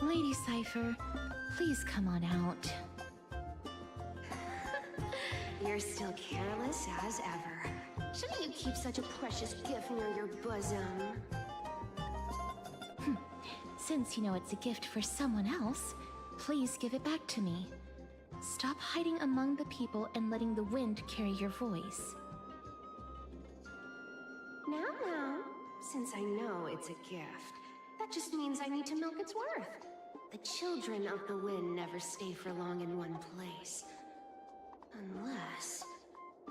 Lady Cipher, please come on out. You're still careless as ever. Shouldn't you keep such a precious gift near your bosom? Since you know it's a gift for someone else, please give it back to me. Stop hiding among the people and letting the wind carry your voice. Now, since I know it's a gift, that just means I need to milk its worth. The children of the wind never stay for long in one place. Unless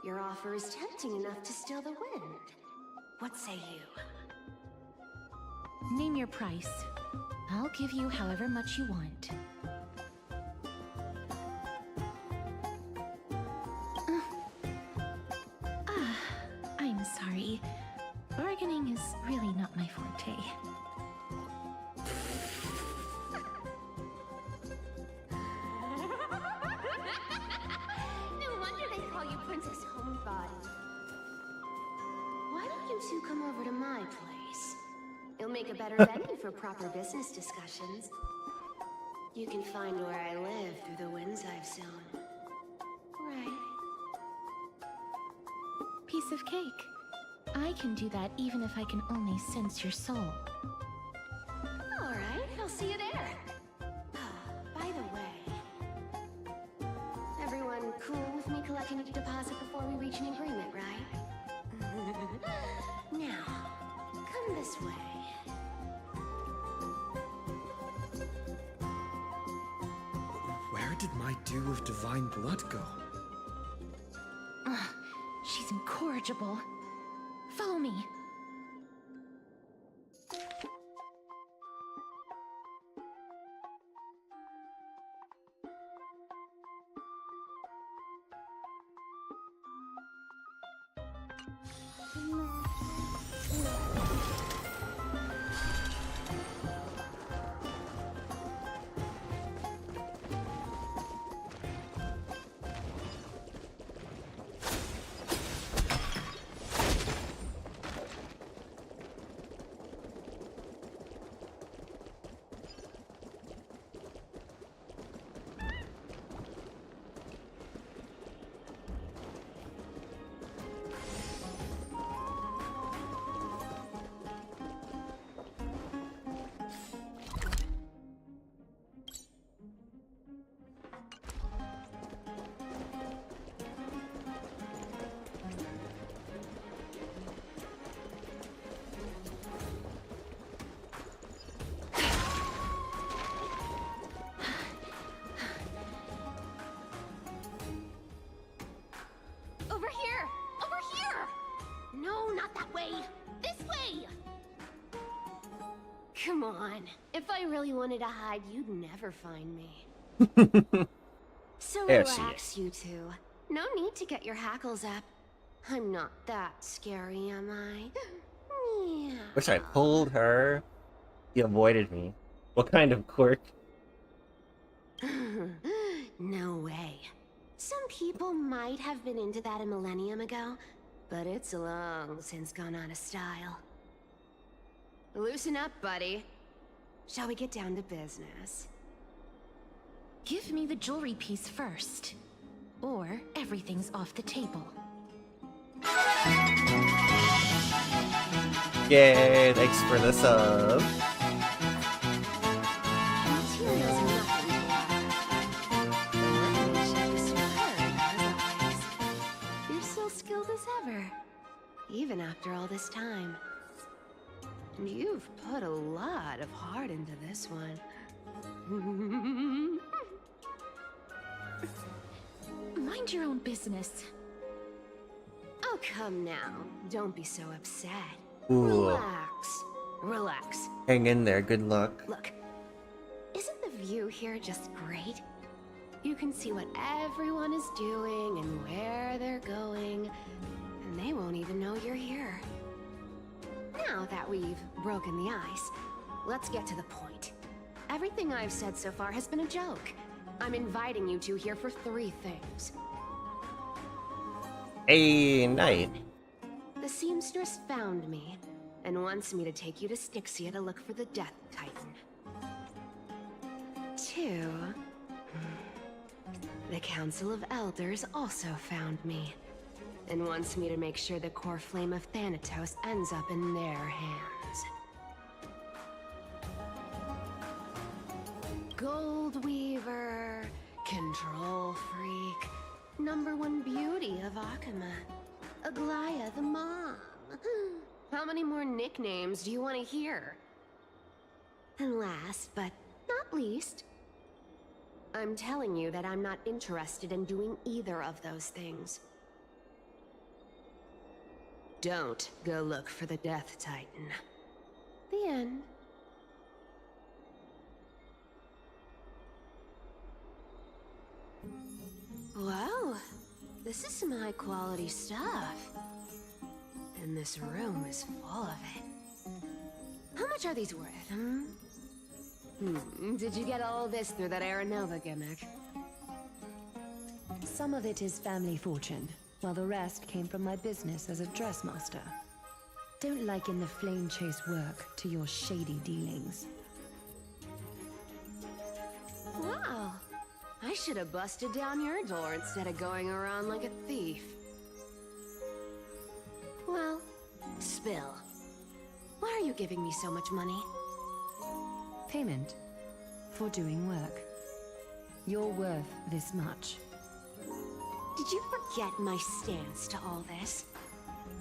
your offer is tempting enough to steal the wind. What say you? Name your price. I'll give you however much you want. I'm sorry. Bargaining is really not my forte. No wonder they call you Princess Homebody. Why don't you two come over to my place? It'll make a better venue for proper business discussions. You can find where I live through the winds I've sown. Right. Piece of cake. I can do that even if I can only sense your soul. Alright, I'll see you there. By the way, everyone cool with me collecting a deposit before we reach an agreement, right? Now, come this way. Where did my dew of divine blood go? She's incorrigible. Follow me. Over here! Over here! No, not that way! This way! Come on. If I really wanted to hide, you'd never find me. So relax, you two. No need to get your hackles up. I'm not that scary, am I? Yeah. Wish I pulled her. He avoided me. What kind of quirk? No way. Some people might have been into that a millennium ago, but it's long since gone out of style. Loosen up, buddy. Shall we get down to business? Give me the jewelry piece first, or everything's off the table. Yay, thanks for the sub. Materials are nothing to laugh. The workmanship is superb, as always. You're still skilled as ever, even after all this time. And you've put a lot of heart into this one. Mind your own business. Oh, come now. Don't be so upset. Ooh. Relax. Relax. Hang in there. Good luck. Look, isn't the view here just great? You can see what everyone is doing and where they're going, and they won't even know you're here. Now that we've broken the ice, let's get to the point. Everything I've said so far has been a joke. I'm inviting you two here for 3 things. A night. The seamstress found me and wants me to take you to Styxia to look for the Death Titan. 2. The Council of Elders also found me and wants me to make sure the core flame of Thanatos ends up in their hands. Gold Weaver, Control Freak, #1 beauty of Akama, Aglaya the Mom. How many more nicknames do you want to hear? And last but not least, I'm telling you that I'm not interested in doing either of those things. Don't go look for the Death Titan. The end. Wow, this is some high-quality stuff. And this room is full of it. How much are these worth, Did you get all this through that Aranova gimmick? Some of it is family fortune, while the rest came from my business as a dressmaster. Don't liken the flame chase work to your shady dealings. Wow. I should have busted down your door instead of going around like a thief. Well, spill. Why are you giving me so much money? Payment for doing work. You're worth this much. Did you forget my stance to all this?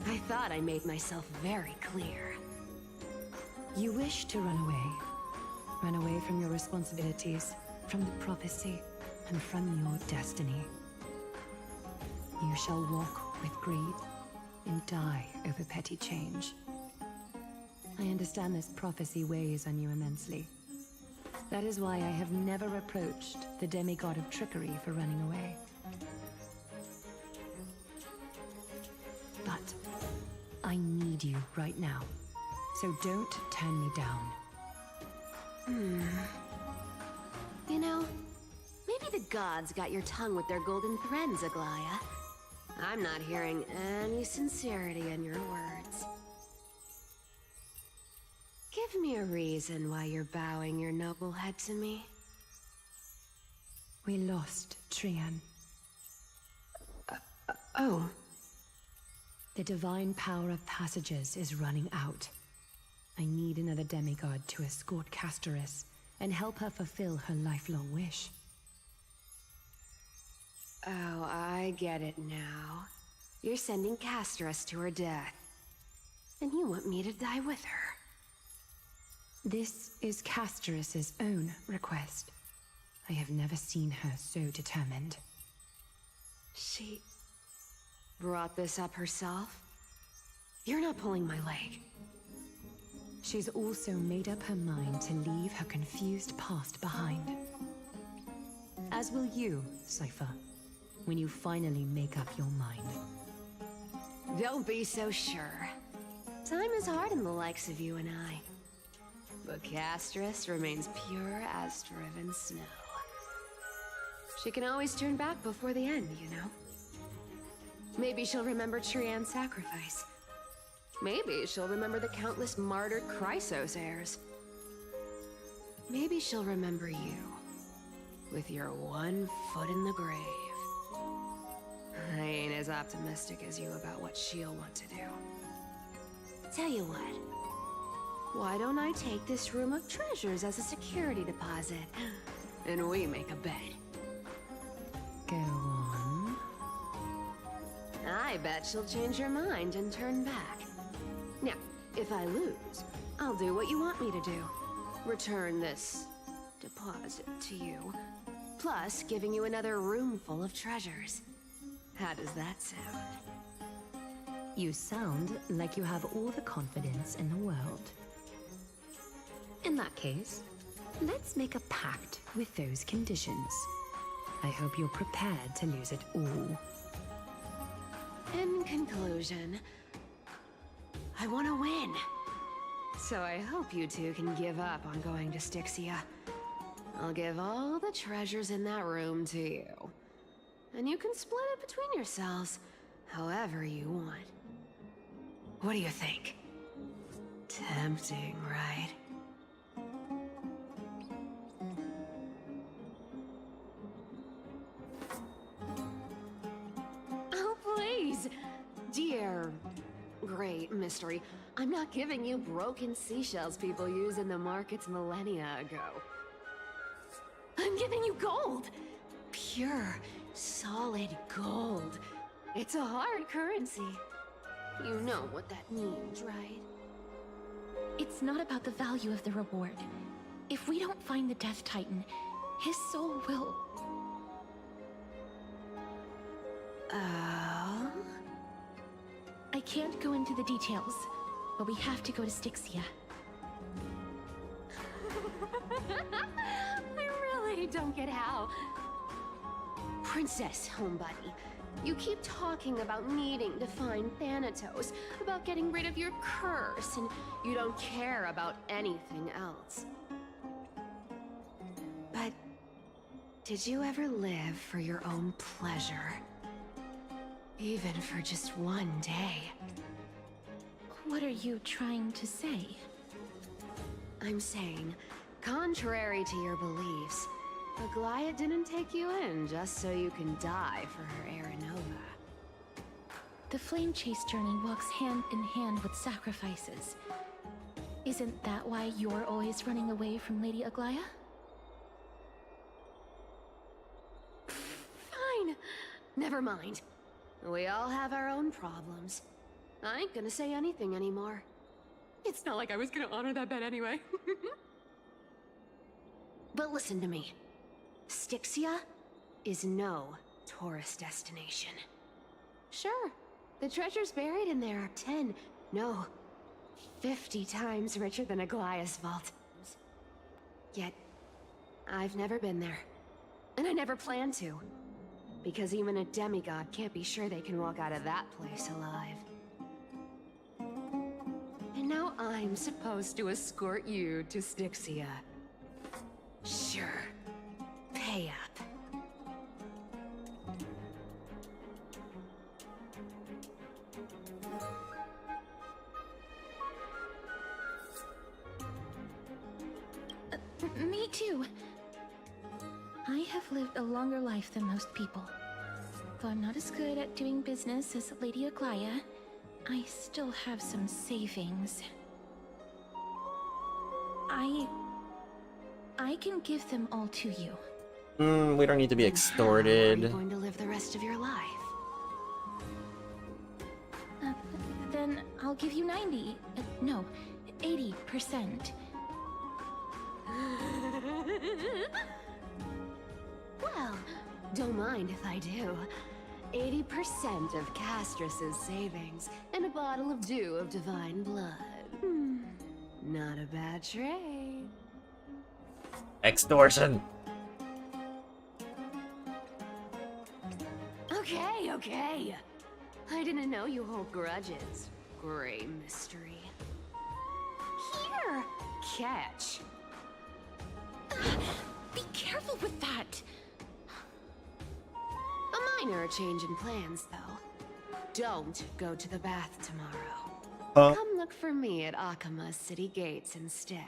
I thought I made myself very clear. You wish to run away. Run away from your responsibilities, from the prophecy, and from your destiny. You shall walk with greed and die over petty change. I understand this prophecy weighs on you immensely. That is why I have never approached the demigod of trickery for running away. But I need you right now, so don't turn me down. You know, maybe the gods got your tongue with their golden threads, Aglaya. I'm not hearing any sincerity in your words. Give me a reason why you're bowing your noble head to me. We lost Trian. Oh. The divine power of passages is running out. I need another demigod to escort Castoris and help her fulfill her lifelong wish. Oh, I get it now. You're sending Castoris to her death. And you want me to die with her. This is Castoris' own request. I have never seen her so determined. She brought this up herself? You're not pulling my leg. She's also made up her mind to leave her confused past behind. As will you, Cipher, when you finally make up your mind. Don't be so sure. Time is hard in the likes of you and I. But Castoris remains pure as driven snow. She can always turn back before the end, you know? Maybe she'll remember Trian's sacrifice. Maybe she'll remember the countless martyred Chrysos heirs. Maybe she'll remember you, with your one foot in the grave. I ain't as optimistic as you about what she'll want to do. Tell you what, why don't I take this room of treasures as a security deposit, and we make a bet? Go on. I bet she'll change her mind and turn back. Now, if I lose, I'll do what you want me to do. Return this deposit to you, plus giving you another room full of treasures. How does that sound? You sound like you have all the confidence in the world. In that case, let's make a pact with those conditions. I hope you're prepared to lose it all. In conclusion, I want to win. So I hope you two can give up on going to Styxia. I'll give all the treasures in that room to you. And you can split it between yourselves, however you want. What do you think? Tempting, right? Oh, please! Dear great mystery, I'm not giving you broken seashells people use in the markets millennia ago. I'm giving you gold! Pure, solid gold. It's a hard currency. You know what that means, right? It's not about the value of the reward. If we don't find the Death Titan, his soul will... Oh? I can't go into the details, but we have to go to Styxia. I really don't get how. Princess, homebuddy, you keep talking about needing to find Thanatos, about getting rid of your curse, and you don't care about anything else. But did you ever live for your own pleasure? Even for just one day? What are you trying to say? I'm saying, contrary to your beliefs, Aglaia didn't take you in just so you can die for her Aranova. The flame chase journey walks hand in hand with sacrifices. Isn't that why you're always running away from Lady Aglaia? Fine. Never mind. We all have our own problems. I ain't gonna say anything anymore. It's not like I was gonna honor that bet anyway. But listen to me. Styxia is no tourist destination. Sure, the treasures buried in there are 10, no, 50 times richer than Aglaia's vault. Yet, I've never been there. And I never plan to. Because even a demigod can't be sure they can walk out of that place alive. And now I'm supposed to escort you to Styxia. Sure. Pay up. Me too. I have lived a longer life than most people. Though I'm not as good at doing business as Lady Aglaia, I still have some savings. I can give them all to you. We don't need to be How are extorted. you going to live the rest of your life? Then I'll give you 90. No, 80%. Well, don't mind if I do. 80% of Castrus's savings and a bottle of dew of divine blood. Not a bad trade. Extortion. Okay. I didn't know you hold grudges. Gray mystery. Here! Catch. Be careful with that! A minor change in plans, though. Don't go to the bath tomorrow. Huh? Come look for me at Akama's city gates instead.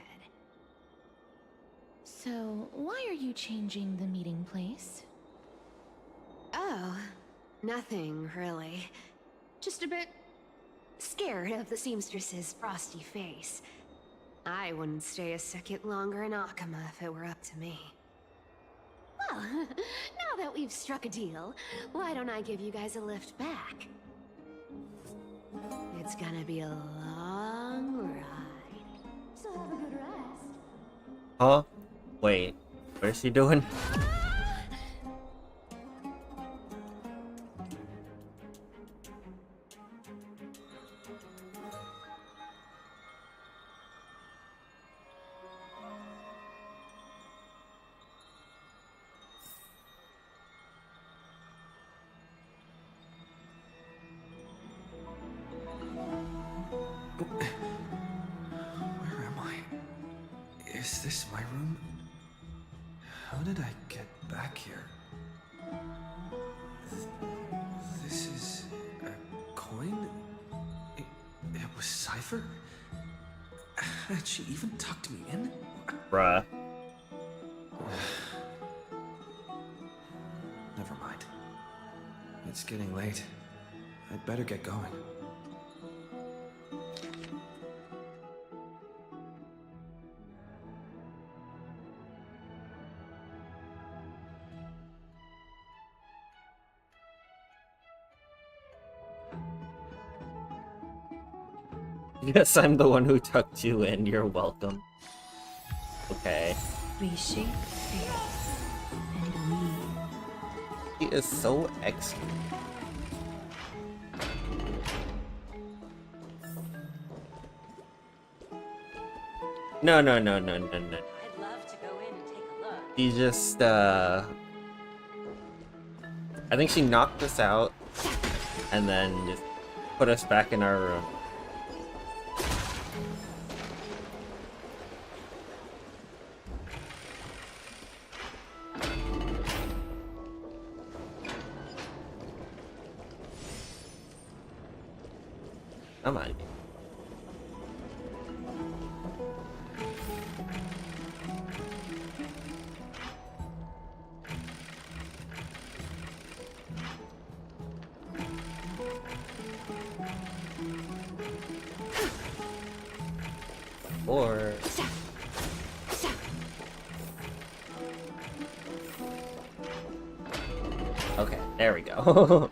So, why are you changing the meeting place? Oh, nothing really. Just a bit scared of the seamstress's frosty face. I wouldn't stay a second longer in Akama if it were up to me. Well, now that we've struck a deal, why don't I give you guys a lift back? It's gonna be a long ride. So have a good rest. Huh? Wait. What is she doing? Where am I? Is this my room? How did I get back here? This is a coin? It was Cipher? Had she even tucked me in? Bruh. Never mind. It's getting late. I'd better get going. Yes, I'm the one who tucked you in. You're welcome. Okay. Reshape fate, and He is so extra. No. I'd love to go in and take a look. He just, I think she knocked us out and then just put us back in our room. Come on. Or okay, there we go.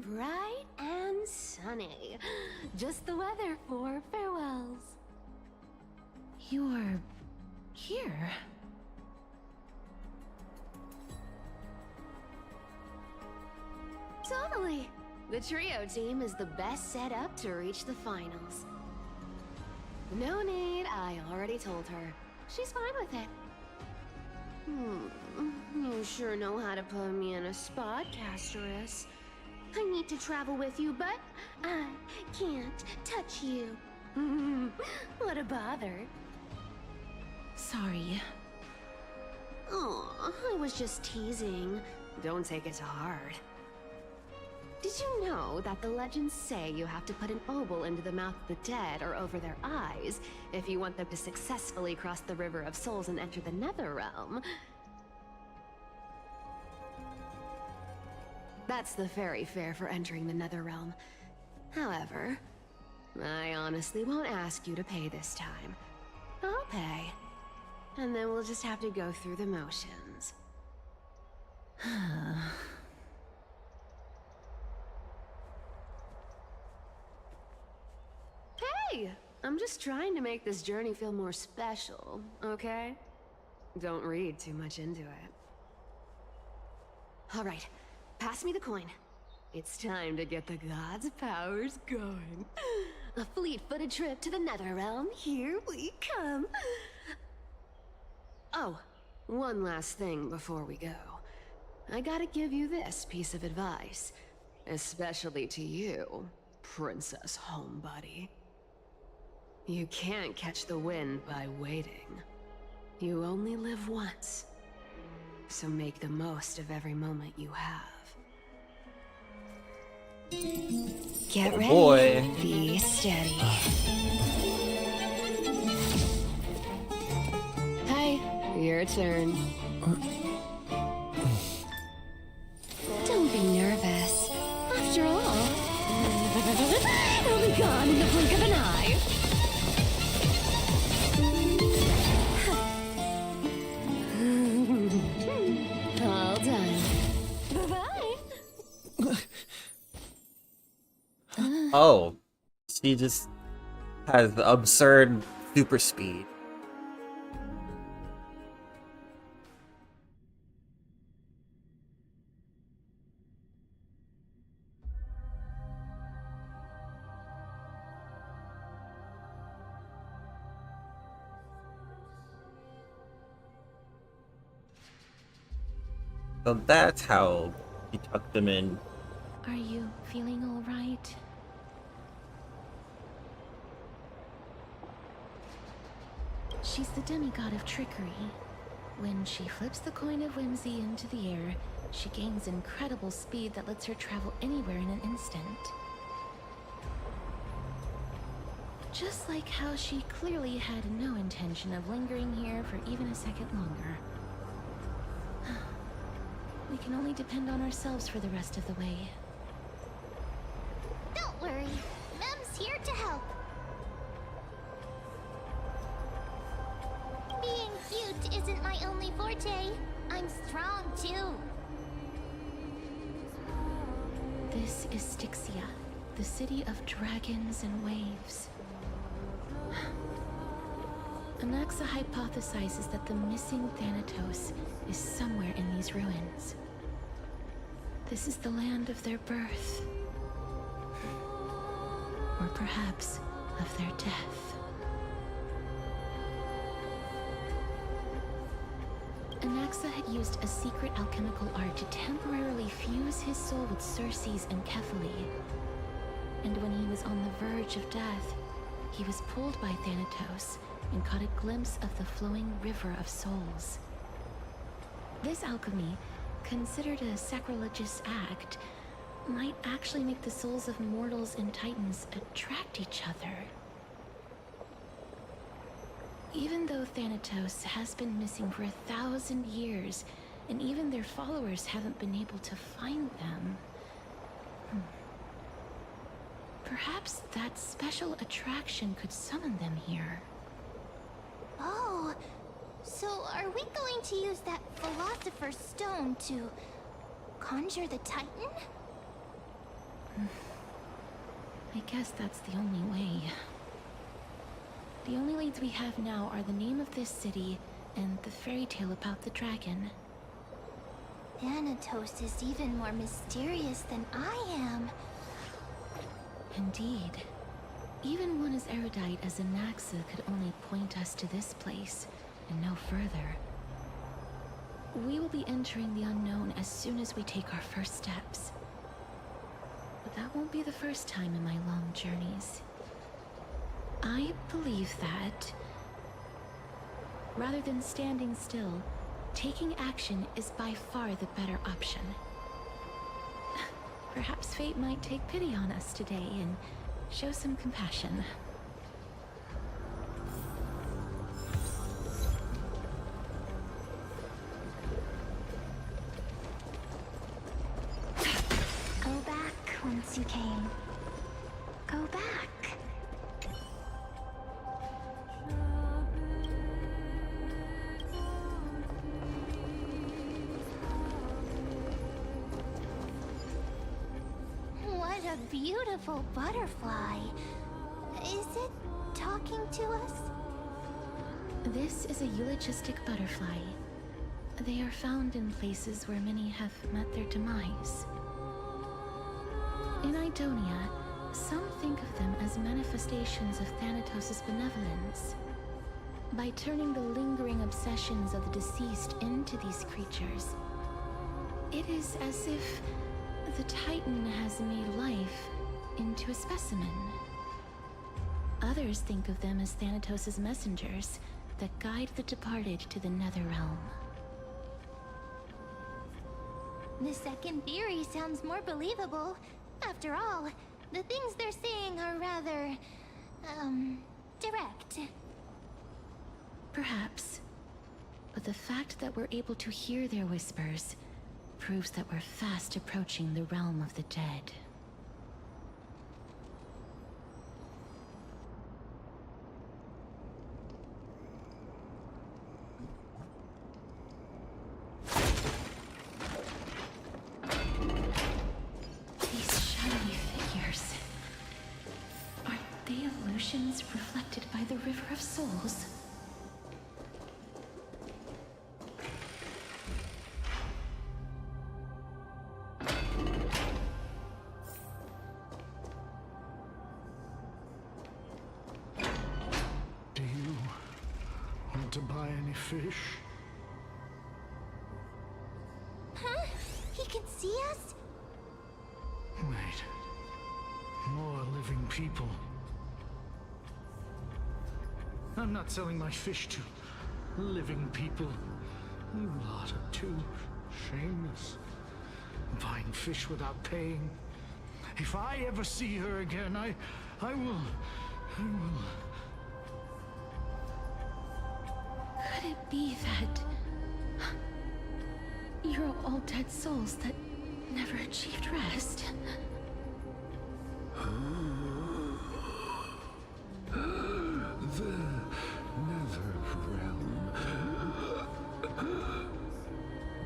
Bright and sunny. Just the weather for farewells. You're here. Totally. The trio team is the best set up to reach the finals. No need, I already told her. She's fine with it. You sure know how to put me in a spot, Casterus. I need to travel with you, but I can't touch you. What a bother. Sorry. Aw, I was just teasing. Don't take it to heart. Did you know that the legends say you have to put an obol into the mouth of the dead or over their eyes if you want them to successfully cross the River of Souls and enter the Netherrealm? That's the fairy fare for entering the Netherrealm. However, I honestly won't ask you to pay this time. I'll pay. And then we'll just have to go through the motions. Hey, I'm just trying to make this journey feel more special, okay? Don't read too much into it. All right, pass me the coin. It's time to get the gods' powers going. A fleet-footed trip to the Netherrealm. Here we come. Oh, one last thing before we go. I gotta give you this piece of advice. Especially to you, Princess Homebody. You can't catch the wind by waiting. You only live once. So make the most of every moment you have. Get ready. Boy. Be steady. Hi, your turn. Don't be nervous. After all, it'll be gone in the blink of an eye. All done. Bye-bye. Oh, she just has absurd super speed. So that's how he tucked them in. Are you feeling all right? She's the demigod of trickery. When she flips the coin of whimsy into the air, she gains incredible speed that lets her travel anywhere in an instant. Just like how she clearly had no intention of lingering here for even a second longer. We can only depend on ourselves for the rest of the way. Don't worry, Mem's here to help. Being cute isn't my only forte. I'm strong too. This is Styxia, the city of dragons and waves. Anaxa hypothesizes that the missing Thanatos is somewhere in these ruins. This is the land of their birth. Or perhaps of their death. Anaxa had used a secret alchemical art to temporarily fuse his soul with Circe's and Kephae. And when he was on the verge of death, he was pulled by Thanatos and caught a glimpse of the flowing river of souls. This alchemy, considered a sacrilegious act, might actually make the souls of mortals and titans attract each other. Even though Thanatos has been missing for 1,000 years, and even their followers haven't been able to find them, perhaps that special attraction could summon them here. Oh, so are we going to use that Philosopher's Stone to conjure the Titan? I guess that's the only way. The only leads we have now are the name of this city and the fairy tale about the dragon. Thanatos is even more mysterious than I am. Indeed. Even one as erudite as Anaxa could only point us to this place, and no further. We will be entering the unknown as soon as we take our first steps. But that won't be the first time in my long journeys. I believe that, rather than standing still, taking action is by far the better option. Perhaps fate might take pity on us today and show some compassion. Go back whence you came. Go back. What a beautiful butterfly. Is it talking to us? This is a eulogistic butterfly. They are found in places where many have met their demise. In Idonia, some think of them as manifestations of Thanatos' benevolence. By turning the lingering obsessions of the deceased into these creatures, it is as if the Titan has made life into a specimen. Others think of them as Thanatos' messengers that guide the departed to the Netherrealm. The second theory sounds more believable. After all, the things they're saying are rather, direct. Perhaps. But the fact that we're able to hear their whispers proves that we're fast approaching the realm of the dead. These shadowy figures. Aren't they illusions reflected by the River of Souls? Do you want to buy any fish? Huh? He can see us? Wait. More living people. I'm not selling my fish to living people. You lot are too shameless. Buying fish without paying. If I ever see her again, I will. Could it be that you're all dead souls that never achieved rest? The Netherrealm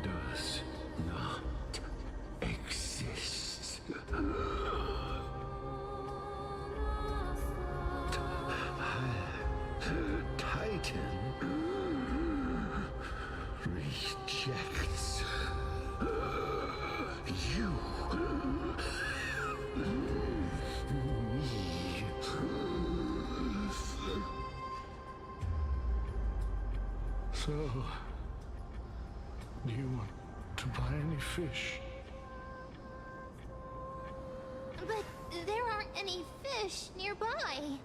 does not exist. Titan rejects you. So, do you want to buy any fish? But there aren't any fish nearby.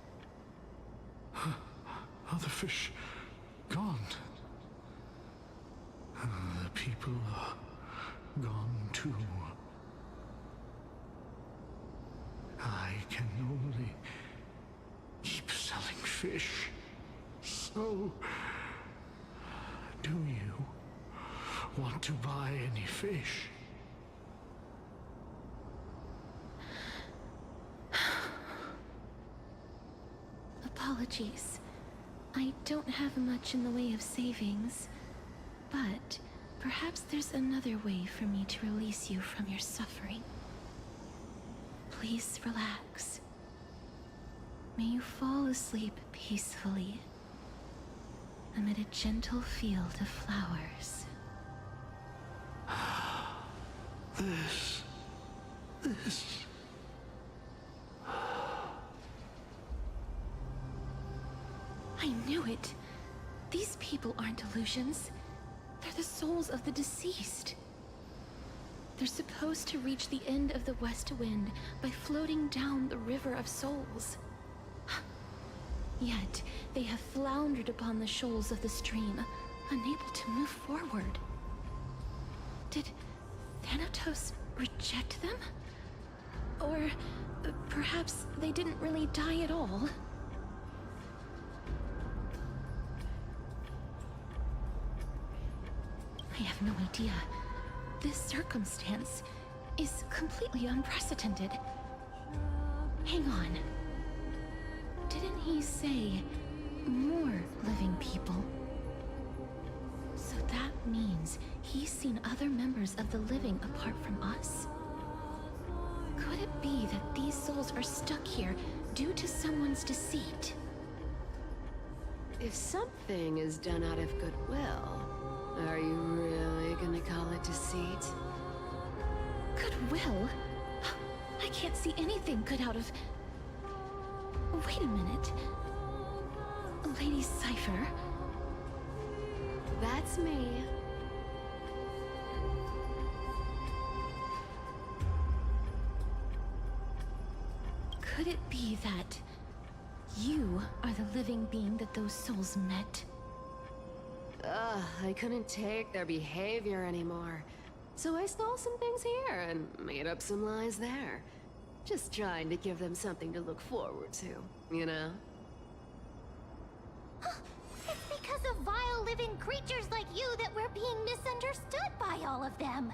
Other fish gone. The people are gone too. I can only keep selling fish. So, do you want to buy any fish? Apologies. I don't have much in the way of savings, but perhaps there's another way for me to release you from your suffering. Please relax. May you fall asleep peacefully amid a gentle field of flowers. This. I knew it. These people aren't illusions. They're the souls of the deceased. They're supposed to reach the end of the West Wind by floating down the River of Souls. Yet, they have floundered upon the shoals of the stream, unable to move forward. Did Thanatos reject them? Or perhaps they didn't really die at all? I have no idea. This circumstance is completely unprecedented. Hang on. Didn't he say more living people? So that means he's seen other members of the living apart from us? Could it be that these souls are stuck here due to someone's deceit? If something is done out of goodwill, are you really gonna call it deceit? Goodwill? I can't see anything good out of... Wait a minute. Lady Cipher? That's me. Could it be that you are the living being that those souls met? Ugh, I couldn't take their behavior anymore. So I stole some things here and made up some lies there. Just trying to give them something to look forward to, you know? It's because of vile living creatures like you that we're being misunderstood by all of them.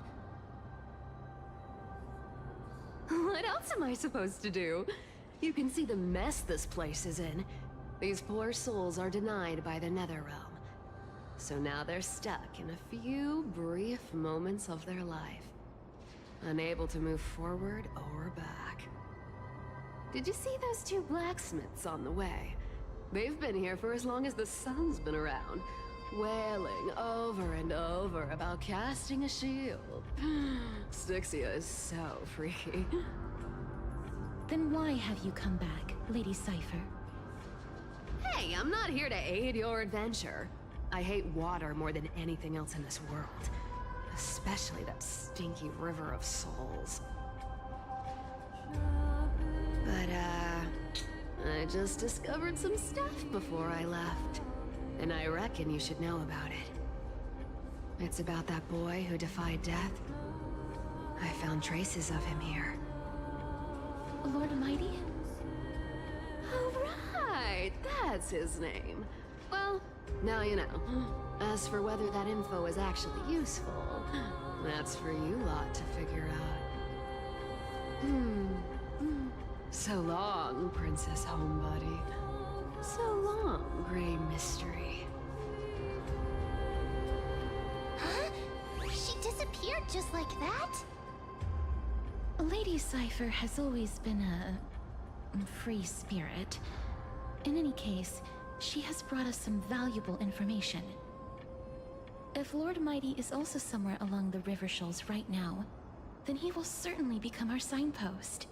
What else am I supposed to do? You can see the mess this place is in. These poor souls are denied by the Netherrealm. So now they're stuck in a few brief moments of their life. Unable to move forward or back. Did you see those two blacksmiths on the way? They've been here for as long as the sun's been around, wailing over and over about casting a shield. Styxia is so freaky. Then why have you come back, Lady Cipher? Hey, I'm not here to aid your adventure. I hate water more than anything else in this world. Especially that stinky river of souls. But, I just discovered some stuff before I left. And I reckon you should know about it. It's about that boy who defied death. I found traces of him here. Lord Mighty? Oh, right! That's his name. Well, now you know. As for whether that info is actually useful, that's for you lot to figure out. So long, Princess Homebody. So long, Grey Mystery. Huh? She disappeared just like that? Lady Cipher has always been a free spirit. In any case, she has brought us some valuable information. If Lord Mighty is also somewhere along the river shoals right now, then he will certainly become our signpost.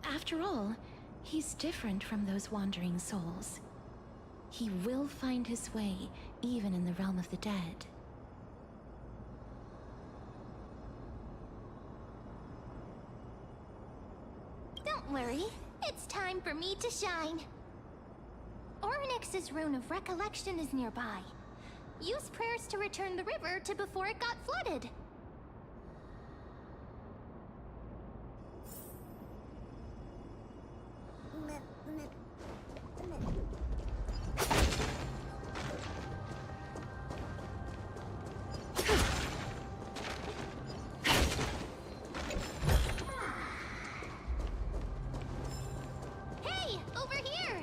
After all, he's different from those wandering souls. He will find his way, even in the realm of the dead. Don't worry, it's time for me to shine. Ornyx's Rune of Recollection is nearby. Use prayers to return the river to before it got flooded. Hey, over here!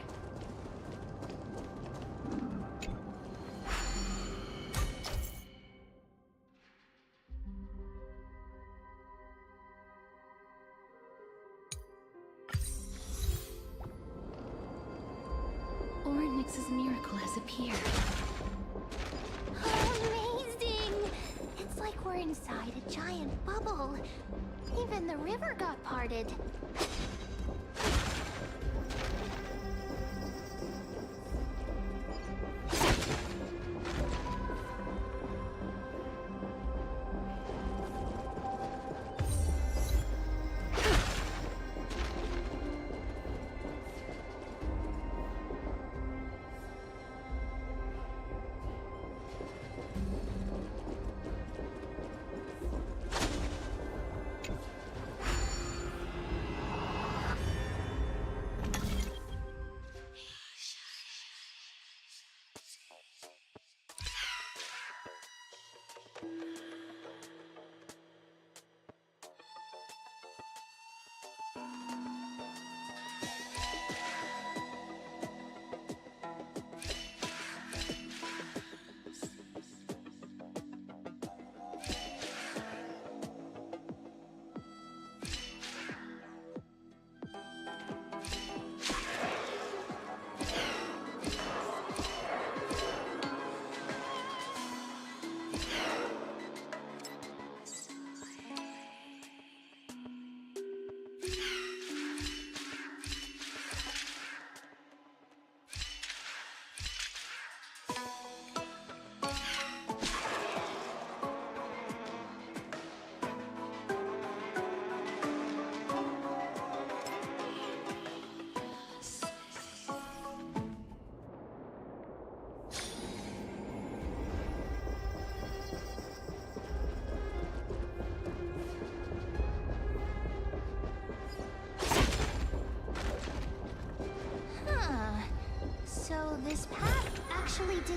Ornyx's miracle has appeared. Amazing! It's like we're inside a giant bubble. Even the river got parted.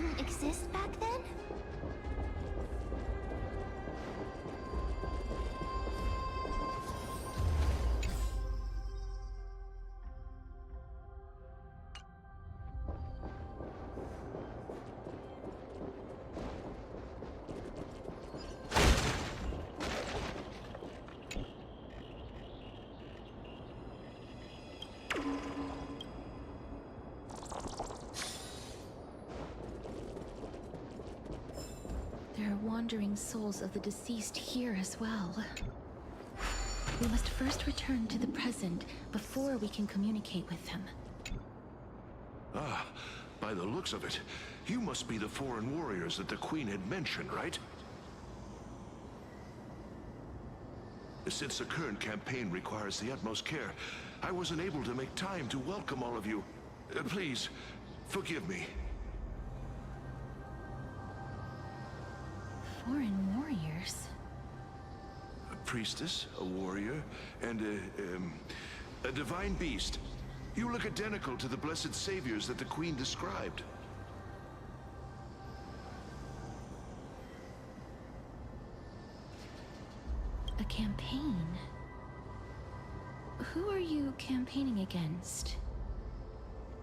didn't exist back then? There are wandering souls of the deceased here as well. We must first return to the present before we can communicate with them. Ah, by the looks of it, you must be the foreign warriors that the Queen had mentioned, right? Since the current campaign requires the utmost care, I wasn't able to make time to welcome all of you. Please, forgive me. Foreign warriors? A priestess, a warrior, and a divine beast. You look identical to the blessed saviors that the Queen described. A campaign? Who are you campaigning against?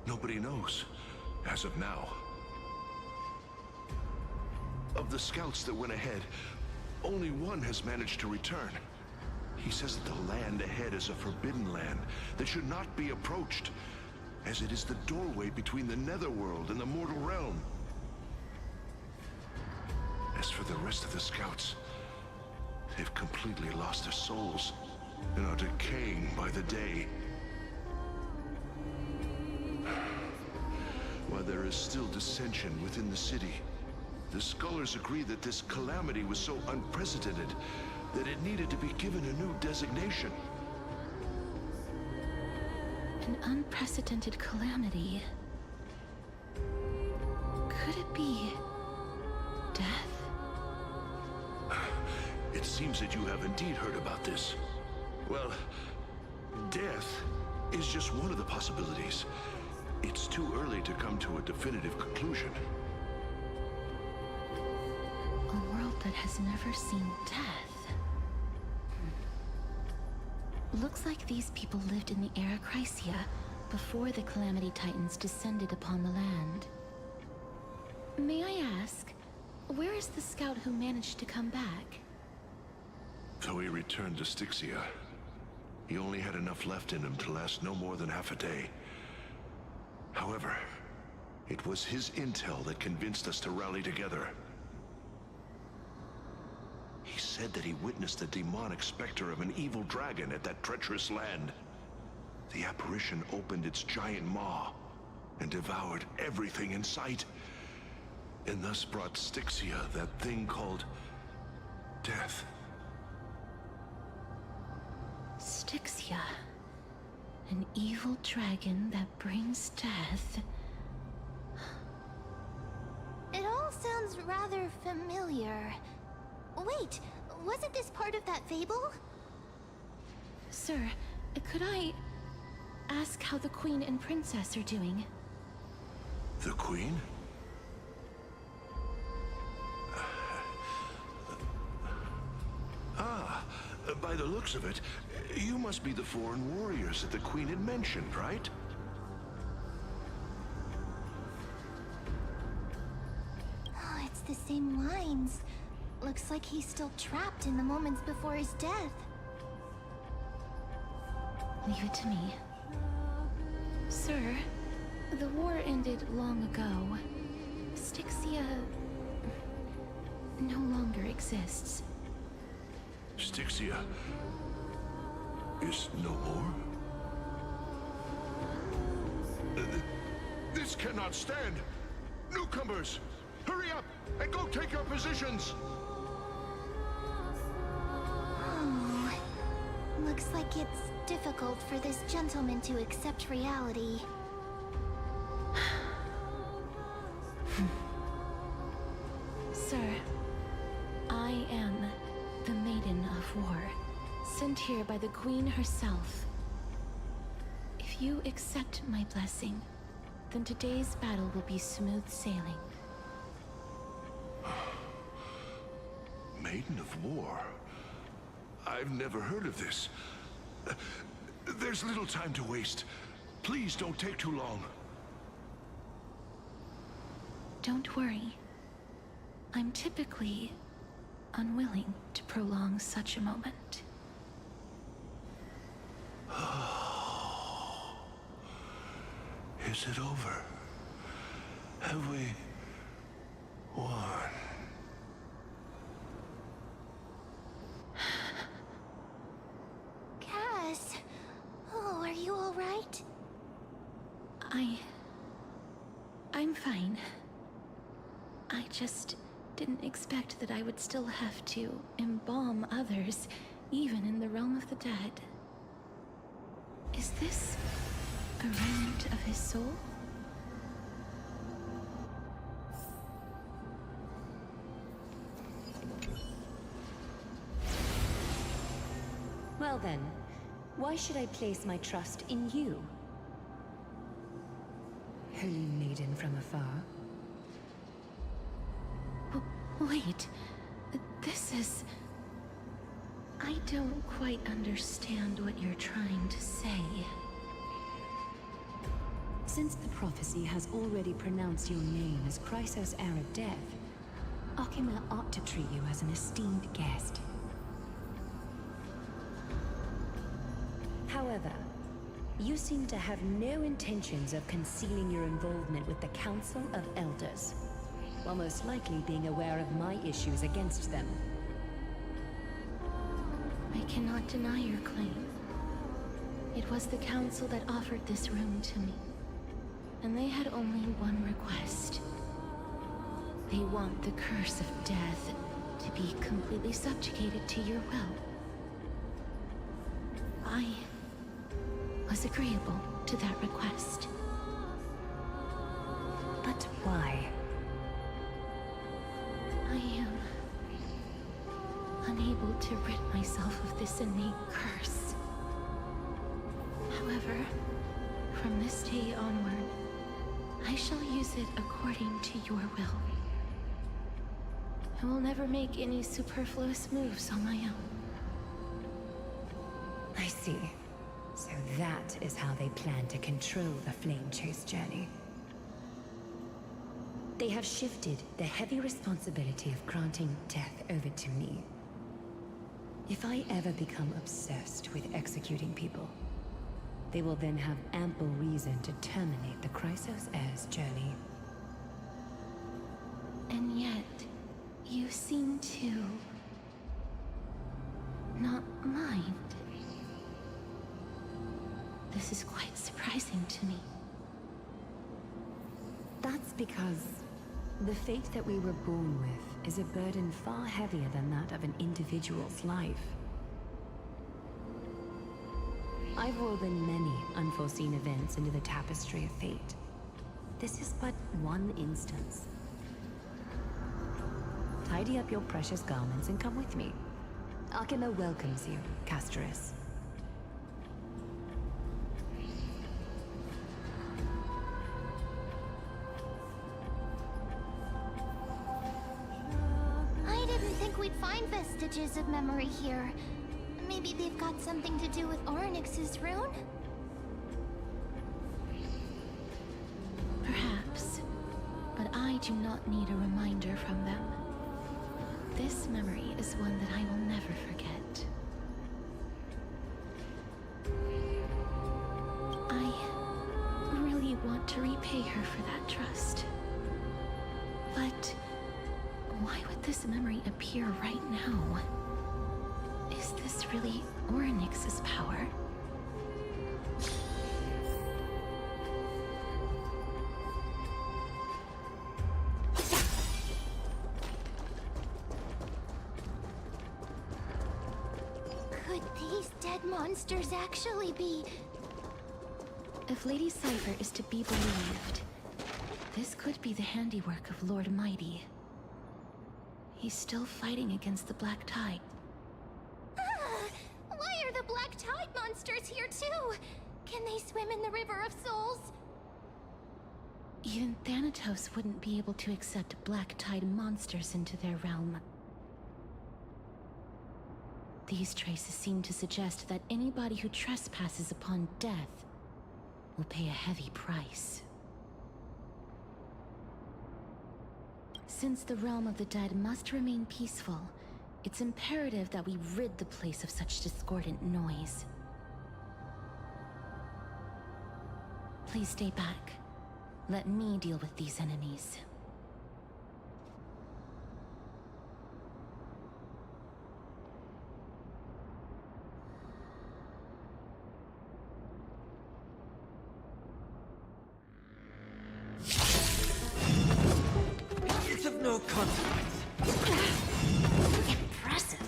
Nobody knows, as of now. Of the scouts that went ahead, only one has managed to return. He says that the land ahead is a forbidden land that should not be approached, as it is the doorway between the netherworld and the mortal realm. As for the rest of the scouts, they've completely lost their souls and are decaying by the day. While there is still dissension within the city, the scholars agree that this calamity was so unprecedented that it needed to be given a new designation. An unprecedented calamity. Could it be death? It seems that you have indeed heard about this. Well, death is just one of the possibilities. It's too early to come to a definitive conclusion. A world that has never seen death. Looks like these people lived in the era Chrysia before the Calamity Titans descended upon the land. May I ask, where is the scout who managed to come back? So he returned to Styxia. He only had enough left in him to last no more than half a day. However, it was his intel that convinced us to rally together. He said that he witnessed the demonic specter of an evil dragon at that treacherous land. The apparition opened its giant maw and devoured everything in sight, and thus brought Styxia that thing called death. Styxia. An evil dragon that brings death. It all sounds rather familiar. Wait, wasn't this part of that fable? Sir, could I ask how the Queen and Princess are doing? The Queen? By the looks of it, you must be the foreign warriors that the Queen had mentioned, right? Oh, it's the same lines. Looks like he's still trapped in the moments before his death. Leave it to me. Sir, the war ended long ago. Styxia no longer exists. Styxia is no more? This cannot stand! Newcomers, hurry up and go take your positions! Oh, looks like it's difficult for this gentleman to accept reality. Sir, I am the Maiden of War, sent here by the Queen herself. If you accept my blessing, then today's battle will be smooth sailing. Maiden of War? I've never heard of this. There's little time to waste. Please don't take too long. Don't worry. I'm typically unwilling to prolong such a moment. Is it over? Have we won? Cass, oh, are you all right? I'm fine. I just didn't expect that I would still have to embalm others, even in the realm of the dead. Is this a remnant of his soul? Well then, why should I place my trust in you? Holy maiden from afar. Wait, this is... I don't quite understand what you're trying to say. Since the prophecy has already pronounced your name as Chrysos heir of death, Akima ought to treat you as an esteemed guest. However, you seem to have no intentions of concealing your involvement with the Council of Elders, while most likely being aware of my issues against them. I cannot deny your claim. It was the Council that offered this room to me, and they had only one request. They want the curse of death to be completely subjugated to your will. I was agreeable to that request. But why? I am unable to rid myself of this innate curse. However, from this day onward, I shall use it according to your will. I will never make any superfluous moves on my own. I see. So that is how they plan to control the Flame Chase journey. They have shifted the heavy responsibility of granting death over to me. If I ever become obsessed with executing people, they will then have ample reason to terminate the Chrysos heir's journey. And yet, you seem to not mind. This is quite surprising to me. That's because the fate that we were born with is a burden far heavier than that of an individual's life. I've woven many unforeseen events into the tapestry of fate. This is but one instance. Tidy up your precious garments and come with me. Akima welcomes you, Castoris. I didn't think we'd find vestiges of memory here. Maybe they've got something to do with Orynyx's rune? Perhaps, but I do not need a reminder from them. This memory is one that I will never forget. I really want to repay her for that trust. But why would this memory appear right now? Is this really Orynyx's power? Could these dead monsters actually be... If Lady Cipher is to be believed, this could be the handiwork of Lord Mighty. He's still fighting against the Black Tide. Why are the Black Tide monsters here too? Can they swim in the River of Souls? Even Thanatos wouldn't be able to accept Black Tide monsters into their realm. These traces seem to suggest that anybody who trespasses upon death will pay a heavy price. Since the realm of the dead must remain peaceful, it's imperative that we rid the place of such discordant noise. Please stay back. Let me deal with these enemies. It's of no consequence. Impressive.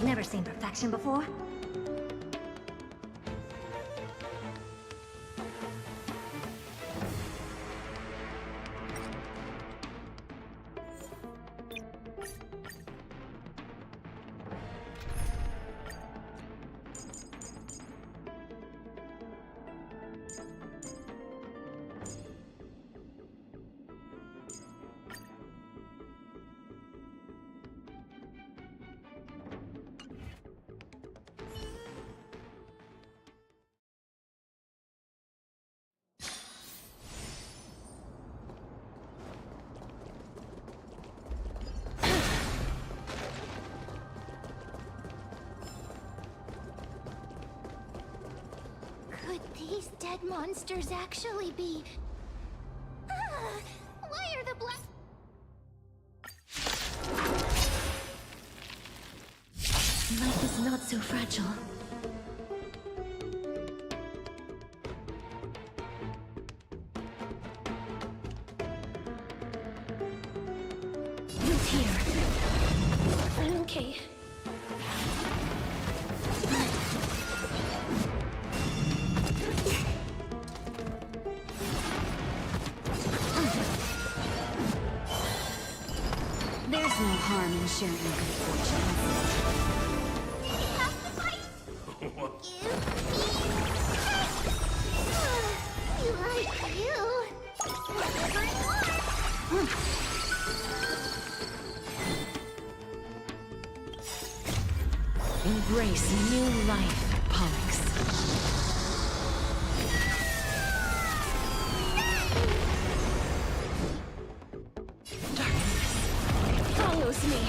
Never seen perfection before? Could these dead monsters actually be... Why are the black... Life is not so fragile. Look here. I'm okay. There's no harm in sharing good fortune. You like you. Whatever you want. Embrace new life, Pollux. Darkness follows me.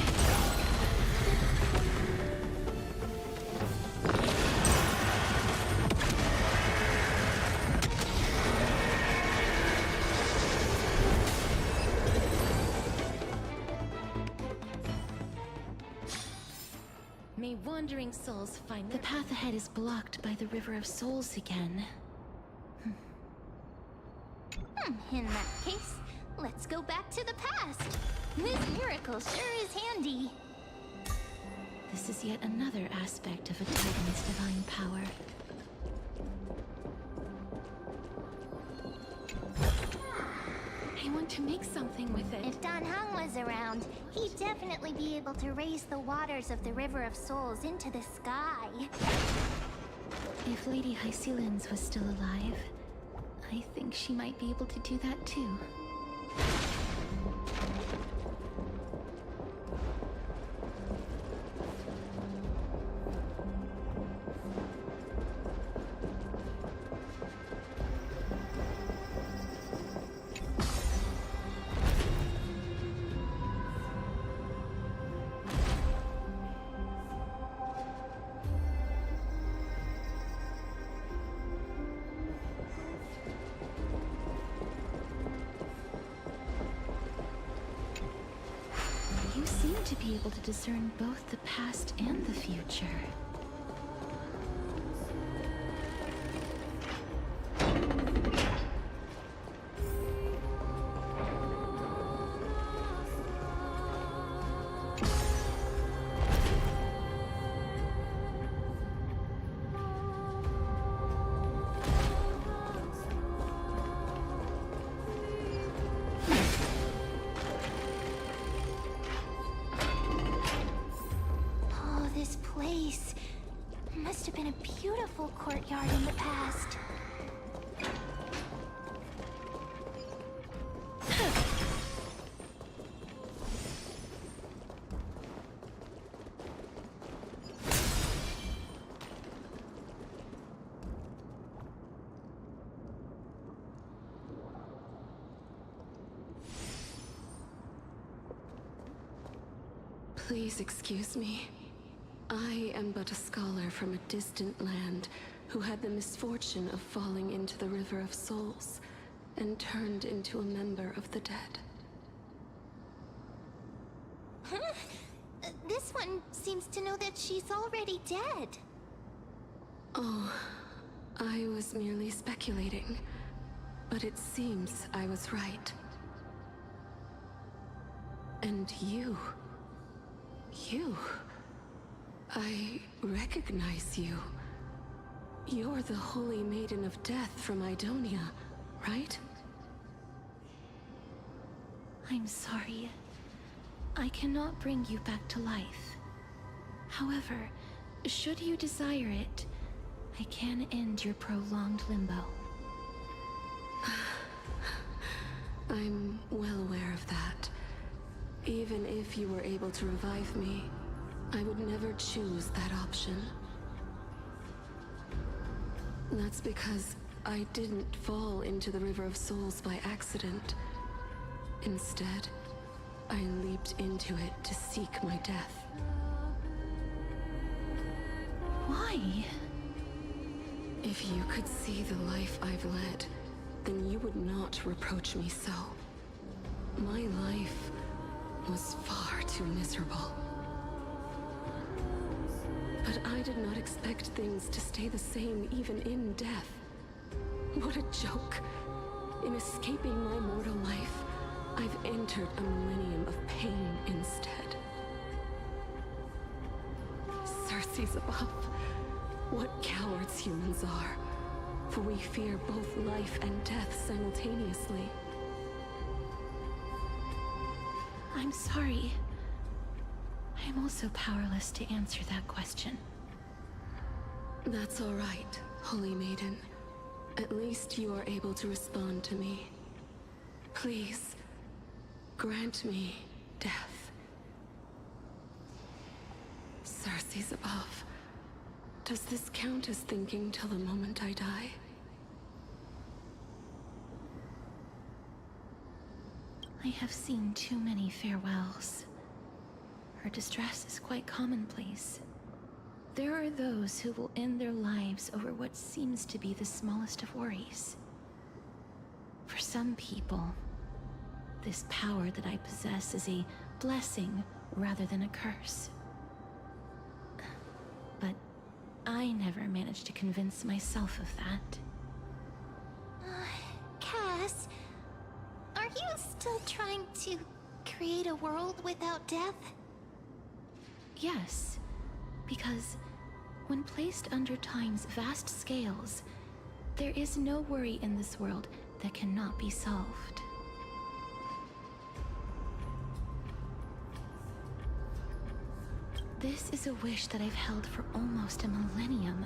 May wandering souls find the path ahead is blocked by the River of Souls again. In that case, let's go back to the past. This miracle sure is handy. This is yet another aspect of a Titan's divine power. I want to make something with it. If Dan Heng was around, he'd definitely be able to raise the waters of the River of Souls into the sky. If Lady Hycelens was still alive, I think she might be able to do that too. You seem to be able to discern both the past and the future. Oh, this place must have been a beautiful courtyard in the past. Please excuse me. I am but a scholar from a distant land who had the misfortune of falling into the River of Souls and turned into a member of the dead. Huh? This one seems to know that she's already dead. Oh, I was merely speculating, but it seems I was right. And you... I recognize you. You're the Holy Maiden of Death from Idonia, right? I'm sorry. I cannot bring you back to life. However, should you desire it, I can end your prolonged limbo. I'm well aware of that. Even if you were able to revive me, I would never choose that option. That's because I didn't fall into the River of Souls by accident. Instead, I leaped into it to seek my death. Why? If you could see the life I've led, then you would not reproach me so. My life was far too miserable. But I did not expect things to stay the same even in death. What a joke. In escaping my mortal life, I've entered a millennium of pain instead. Circe's above. What cowards humans are. For we fear both life and death simultaneously. I'm sorry. I'm also powerless to answer that question. That's all right, Holy Maiden. At least you are able to respond to me. Please, grant me death. Circe's above. Does this count as thinking till the moment I die? I have seen too many farewells. Her distress is quite commonplace. There are those who will end their lives over what seems to be the smallest of worries. For some people, this power that I possess is a blessing rather than a curse. But I never managed to convince myself of that. Cass, are you still trying to create a world without death? Yes, because when placed under time's vast scales, there is no worry in this world that cannot be solved. This is a wish that I've held for almost a millennium.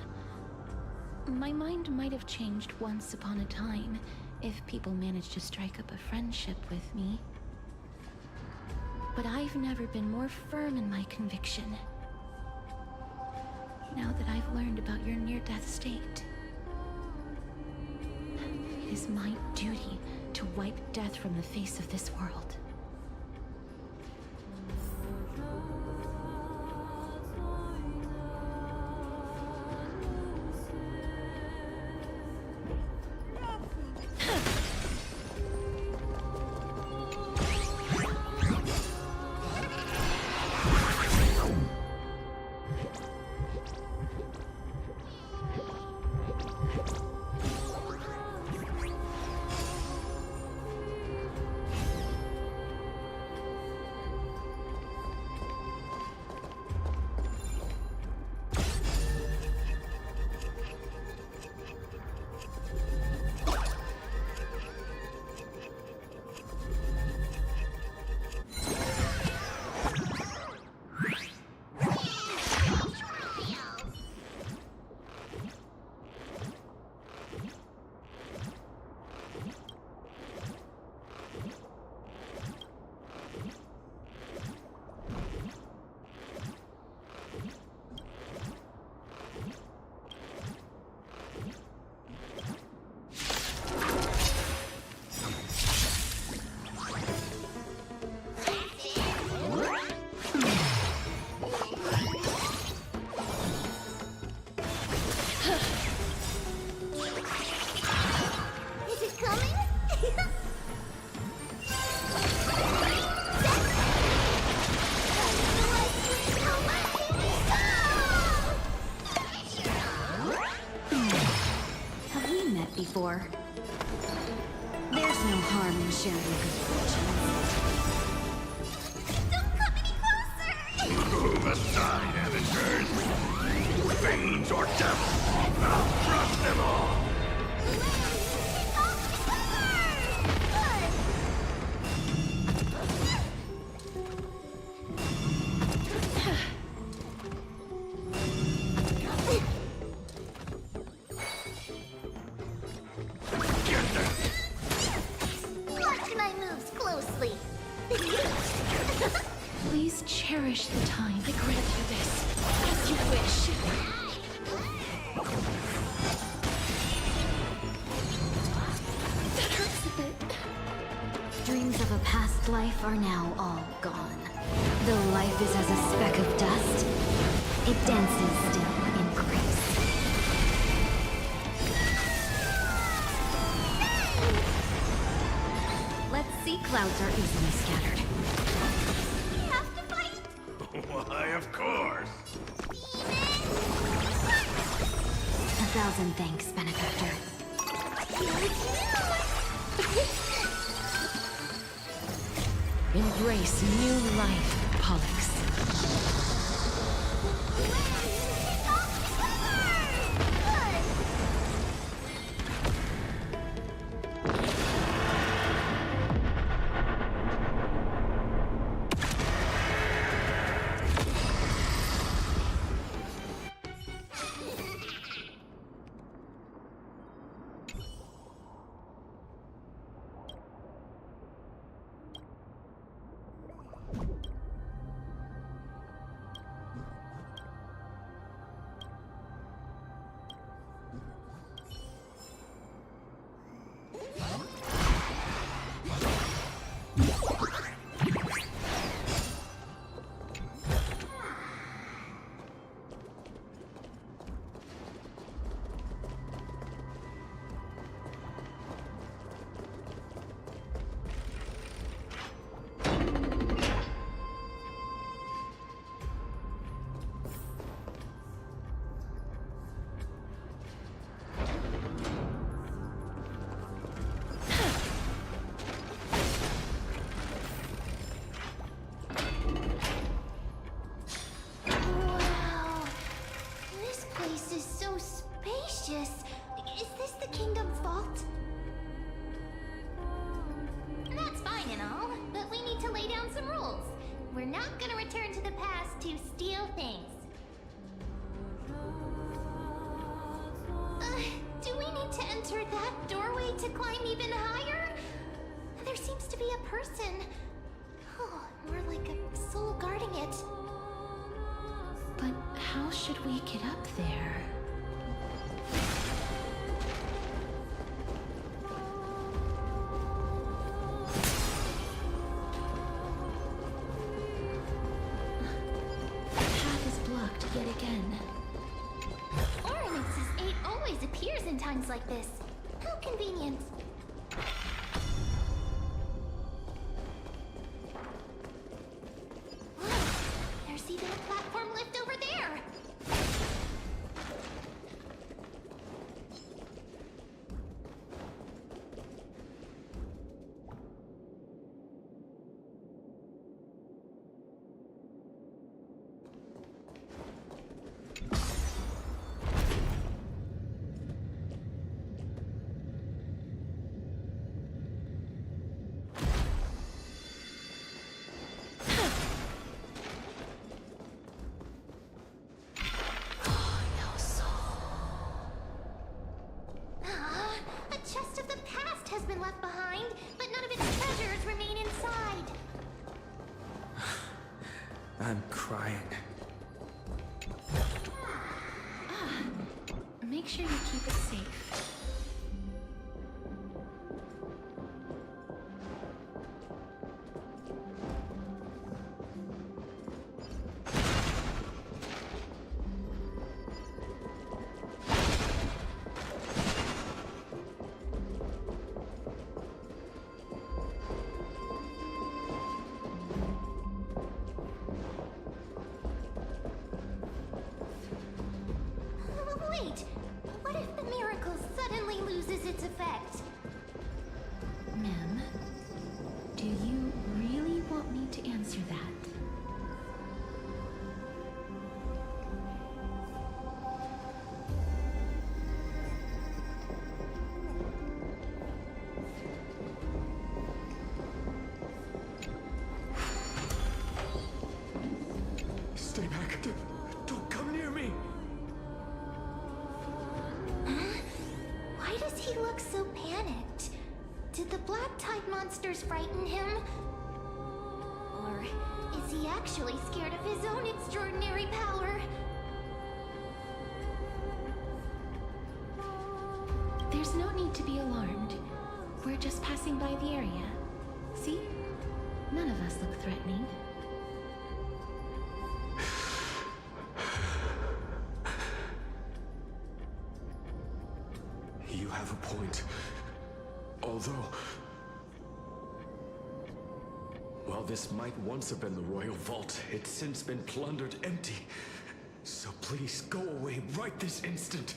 My mind might have changed once upon a time if people managed to strike up a friendship with me. But I've never been more firm in my conviction. Now that I've learned about your near-death state, it is my duty to wipe death from the face of this world. met before. There's no harm in sharing good fortune. Don't come any closer! Move aside, amateurs. Fiends or devils, I'll crush them all. Watch my moves closely. Please cherish the time. I grant you this, as you wish. That hurts a bit. Dreams of a past life are now all gone. Though life is as a speck of dust, it dances still in grace. Let's see, clouds are easily scattered. We have to fight. Why, of course. A thousand thanks, benefactor. Embrace new life, Pollux. Wow. This place is so spacious. Is this the kingdom's vault? That's fine and all, but we need to lay down some rules. We're not gonna return to the past to steal things. Do we need to enter that doorway to climb even higher? There seems to be a person. Oh, more like a soul guarding it. But how should we get up there? The path is blocked yet again. Ornix's 8 always appears in times like this. How convenient. Whoa, there's even a platform lift over there. A chest of the past has been left behind, but none of its treasures remain inside. I'm crying. Make sure you keep it safe. Wait, what if the miracles look so panicked. Did the black tide monsters frighten him? Or is he actually scared of his own extraordinary power? There's no need to be alarmed. We're just passing by the area. See? None of us look threatening. You have a point. Although... while this might once have been the royal vault, it's since been plundered empty. So please, go away right this instant.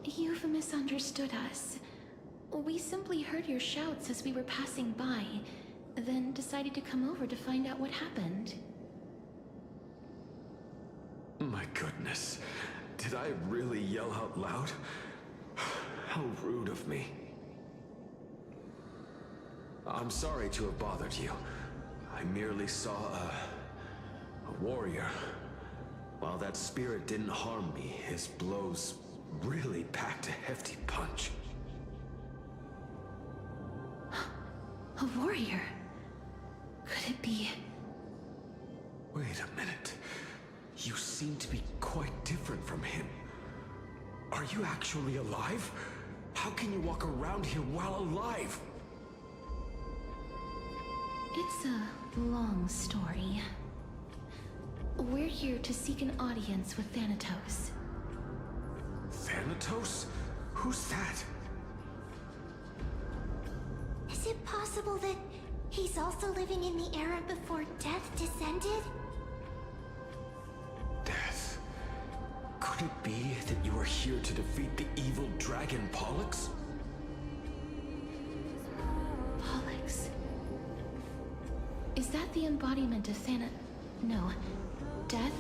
You've misunderstood us. We simply heard your shouts as we were passing by, then decided to come over to find out what happened. My goodness. Did I really yell out loud? How rude of me. I'm sorry to have bothered you. I merely saw a warrior. While that spirit didn't harm me, his blows really packed a hefty punch. A warrior? Could it be... Wait a minute. You seem to be quite different from him. Are you actually alive? How can you walk around here while alive? It's a long story. We're here to seek an audience with Thanatos. Thanatos? Who's that? Is it possible that he's also living in the era before death descended? Death? Could it be that you are here to defeat the evil dragon Pollux? Pollux? Is that the embodiment of No. Death?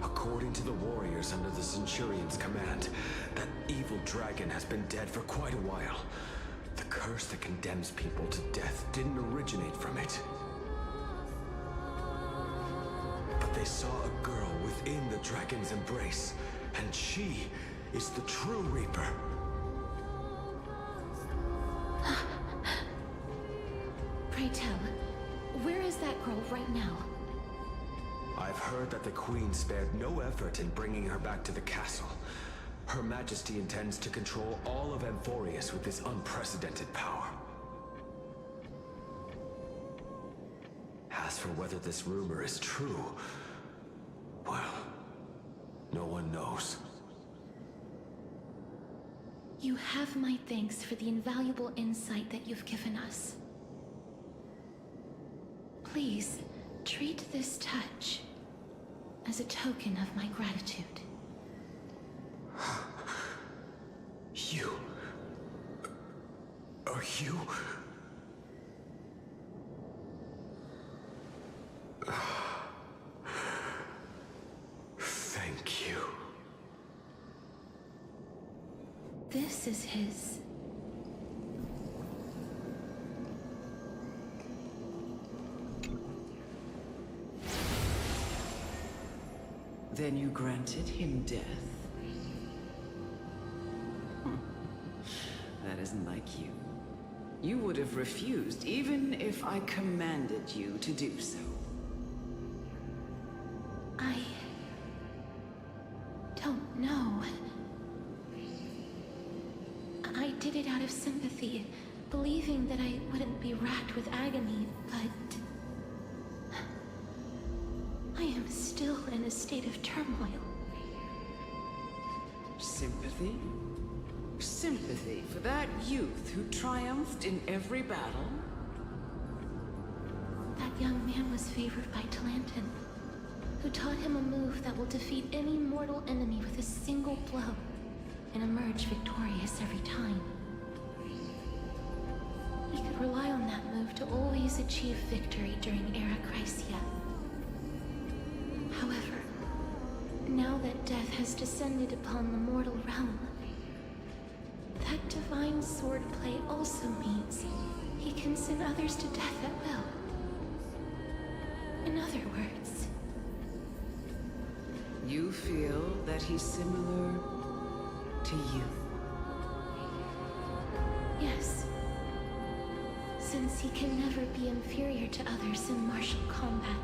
According to the warriors under the Centurion's command, that evil dragon has been dead for quite a while. The curse that condemns people to death didn't originate from it. But they saw a girl within the dragon's embrace, and she is the true Reaper. Pray tell, where is that girl right now? I've heard that the Queen spared no effort in bringing her back to the castle. Her Majesty intends to control all of Amphorius with this unprecedented power. As for whether this rumor is true, well, no one knows. You have my thanks for the invaluable insight that you've given us. Please, treat this touch as a token of my gratitude. You... are you... Thank you. This is his. Then you granted him death? That isn't like you. You would have refused, even if I commanded you to do so. I don't know. I did it out of sympathy, believing that I wouldn't be racked with agony, but... I am still in a state of turmoil. Sympathy? Sympathy for that youth who triumphed in every battle? That young man was favored by Talantin, who taught him a move that will defeat any mortal enemy with a single blow and emerge victorious every time. He could rely on that move to always achieve victory during Era Chrysia. However, now that death has descended upon the mortal realm, that divine swordplay also means he can send others to death at will. In other words, You feel that he's similar to you? Yes. Since he can never be inferior to others in martial combat,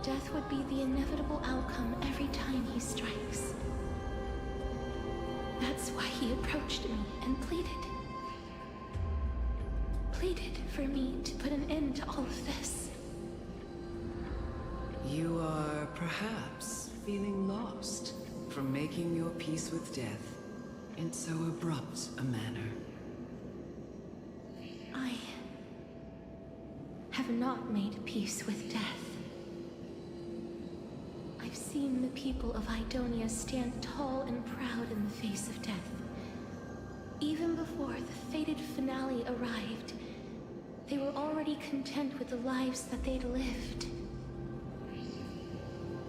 death would be the inevitable outcome every time he strikes. That's why he approached me and pleaded. Pleaded for me to put an end to all of this. You are perhaps feeling lost from making your peace with death in so abrupt a manner. I have not made peace with death. I've seen the people of Idonia stand tall and proud in the face of death. Even before the fated finale arrived, they were already content with the lives that they'd lived.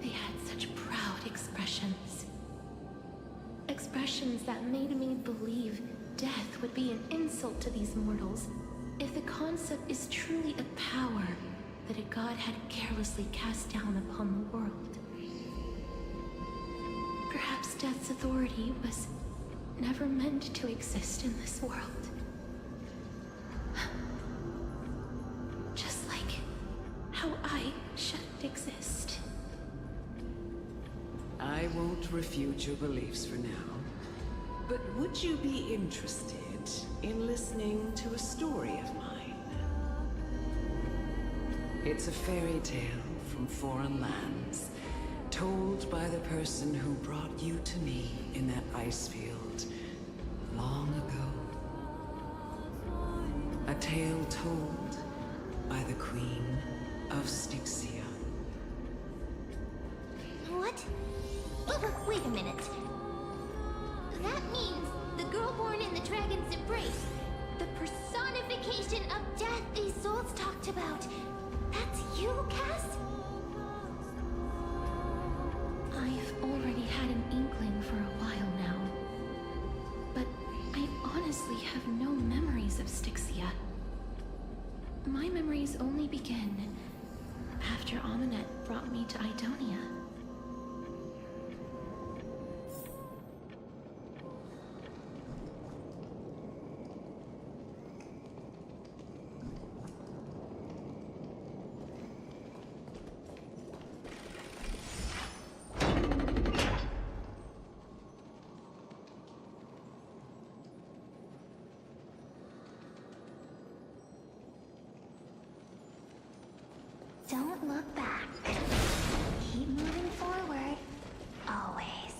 They had such proud expressions. Expressions that made me believe death would be an insult to these mortals if the concept is truly a power that a god had carelessly cast down upon the world. Perhaps death's authority was never meant to exist in this world. Just like how I shouldn't exist. I won't refute your beliefs for now, but would you be interested in listening to a story of mine? It's a fairy tale from foreign lands, told by the person who brought you to me in that ice field long ago. A tale told by the Queen of Styxia. What? Wait a minute. That means the girl born in the dragon's embrace, the personification of death these souls talked about. That's you, Cass? I've already had an inkling for a while now. But I honestly have no memories of Styxia. My memories only begin after Aminet brought me to Idonia. Don't look back. Keep moving forward. Always.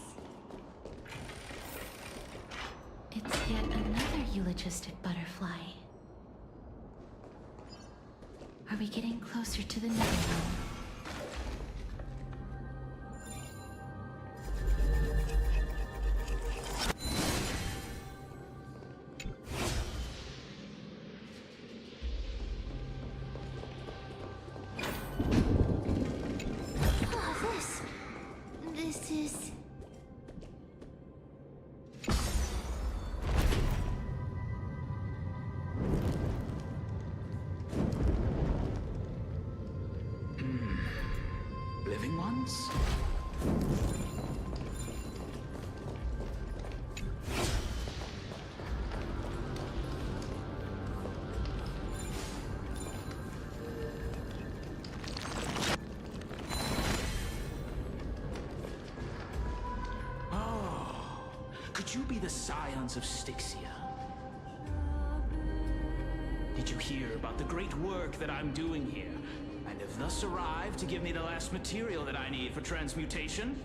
It's yet another eulogistic butterfly. Are we getting closer to the Netherrealm? This is... Living ones? Could you be the scions of Styxia? Did you hear about the great work that I'm doing here, and have thus arrived to give me the last material that I need for transmutation?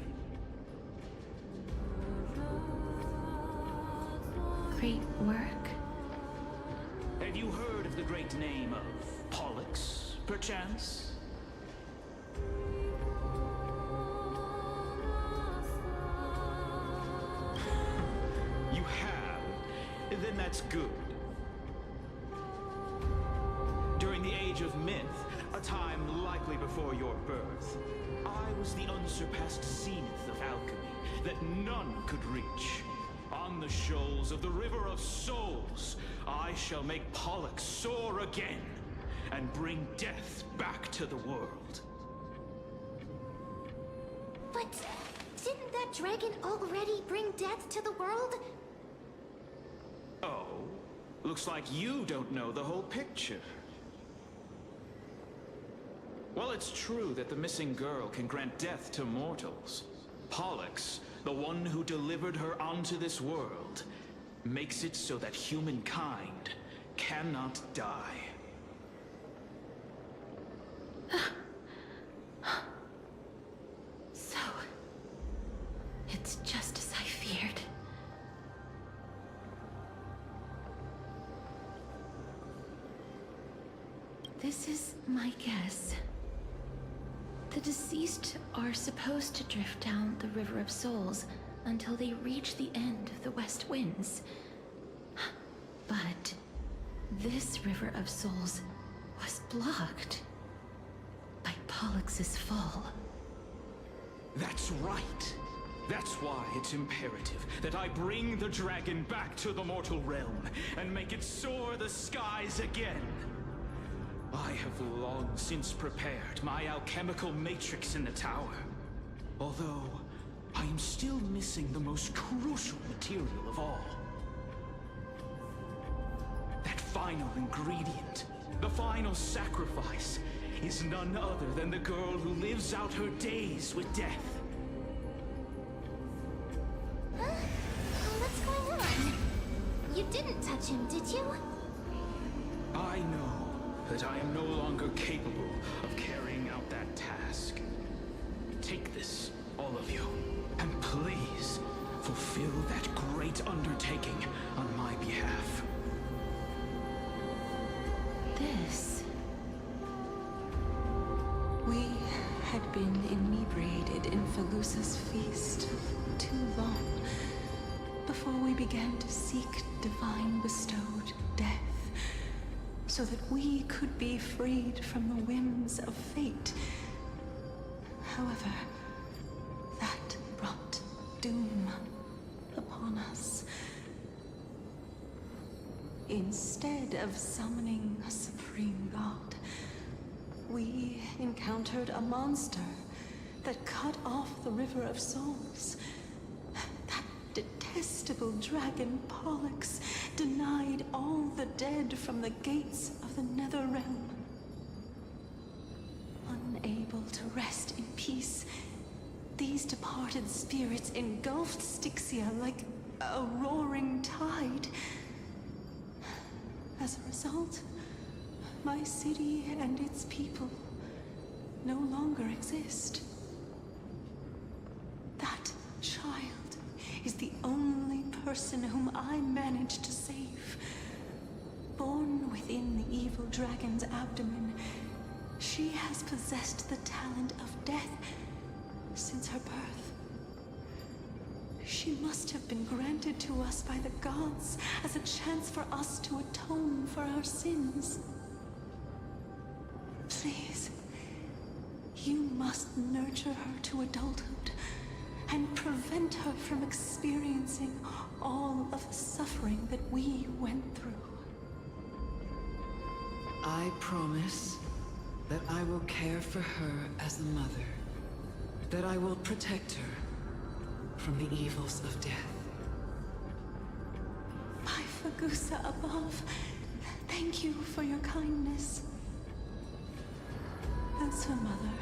Great work? Have you heard of the great name of Pollux, perchance? You have? Then that's good. During the Age of Myth, a time likely before your birth, I was the unsurpassed zenith of alchemy that none could reach. On the shoals of the River of Souls, I shall make Pollux soar again and bring death back to the world. But Didn't that dragon already bring death to the world? Oh, looks like you don't know the whole picture. Well, it's true that the missing girl can grant death to mortals. Pollux, the one who delivered her onto this world, makes it so that humankind cannot die. So, it's just as I feared. This is my guess. The deceased are supposed to drift down the River of Souls until they reach the end of the West Winds. But this River of Souls was blocked by Pollux's fall. That's right. That's why it's imperative that I bring the dragon back to the mortal realm and make it soar the skies again. I have long since prepared my alchemical matrix in the tower. Although, I am still missing the most crucial material of all. That final ingredient, the final sacrifice, is none other than the girl who lives out her days with death. Huh? What's going on? You didn't touch him, did you? I know that I am no longer capable of carrying out that task. Take this, all of you, and please fulfill that great undertaking on my behalf. This... We had been inebriated in Felusa's feast too long before we began to seek divine bestowed death, so that we could be freed from the whims of fate. However, that brought doom upon us. Instead of summoning a supreme god, we encountered a monster that cut off the River of Souls. That detestable dragon Pollux denied all the dead from the gates of the Nether Realm. Unable to rest in peace, these departed spirits engulfed Styxia like a roaring tide. As a result, my city and its people no longer exist. That child is the only person whom I managed to save. Born within the evil dragon's abdomen, she has possessed the talent of death since her birth. She must have been granted to us by the gods as a chance for us to atone for our sins. Please, you must nurture her to adulthood and prevent her from experiencing all of the suffering that we went through. I promise that I will care for her as a mother, that I will protect her from the evils of death. By Fagusa above, thank you for your kindness. As her mother,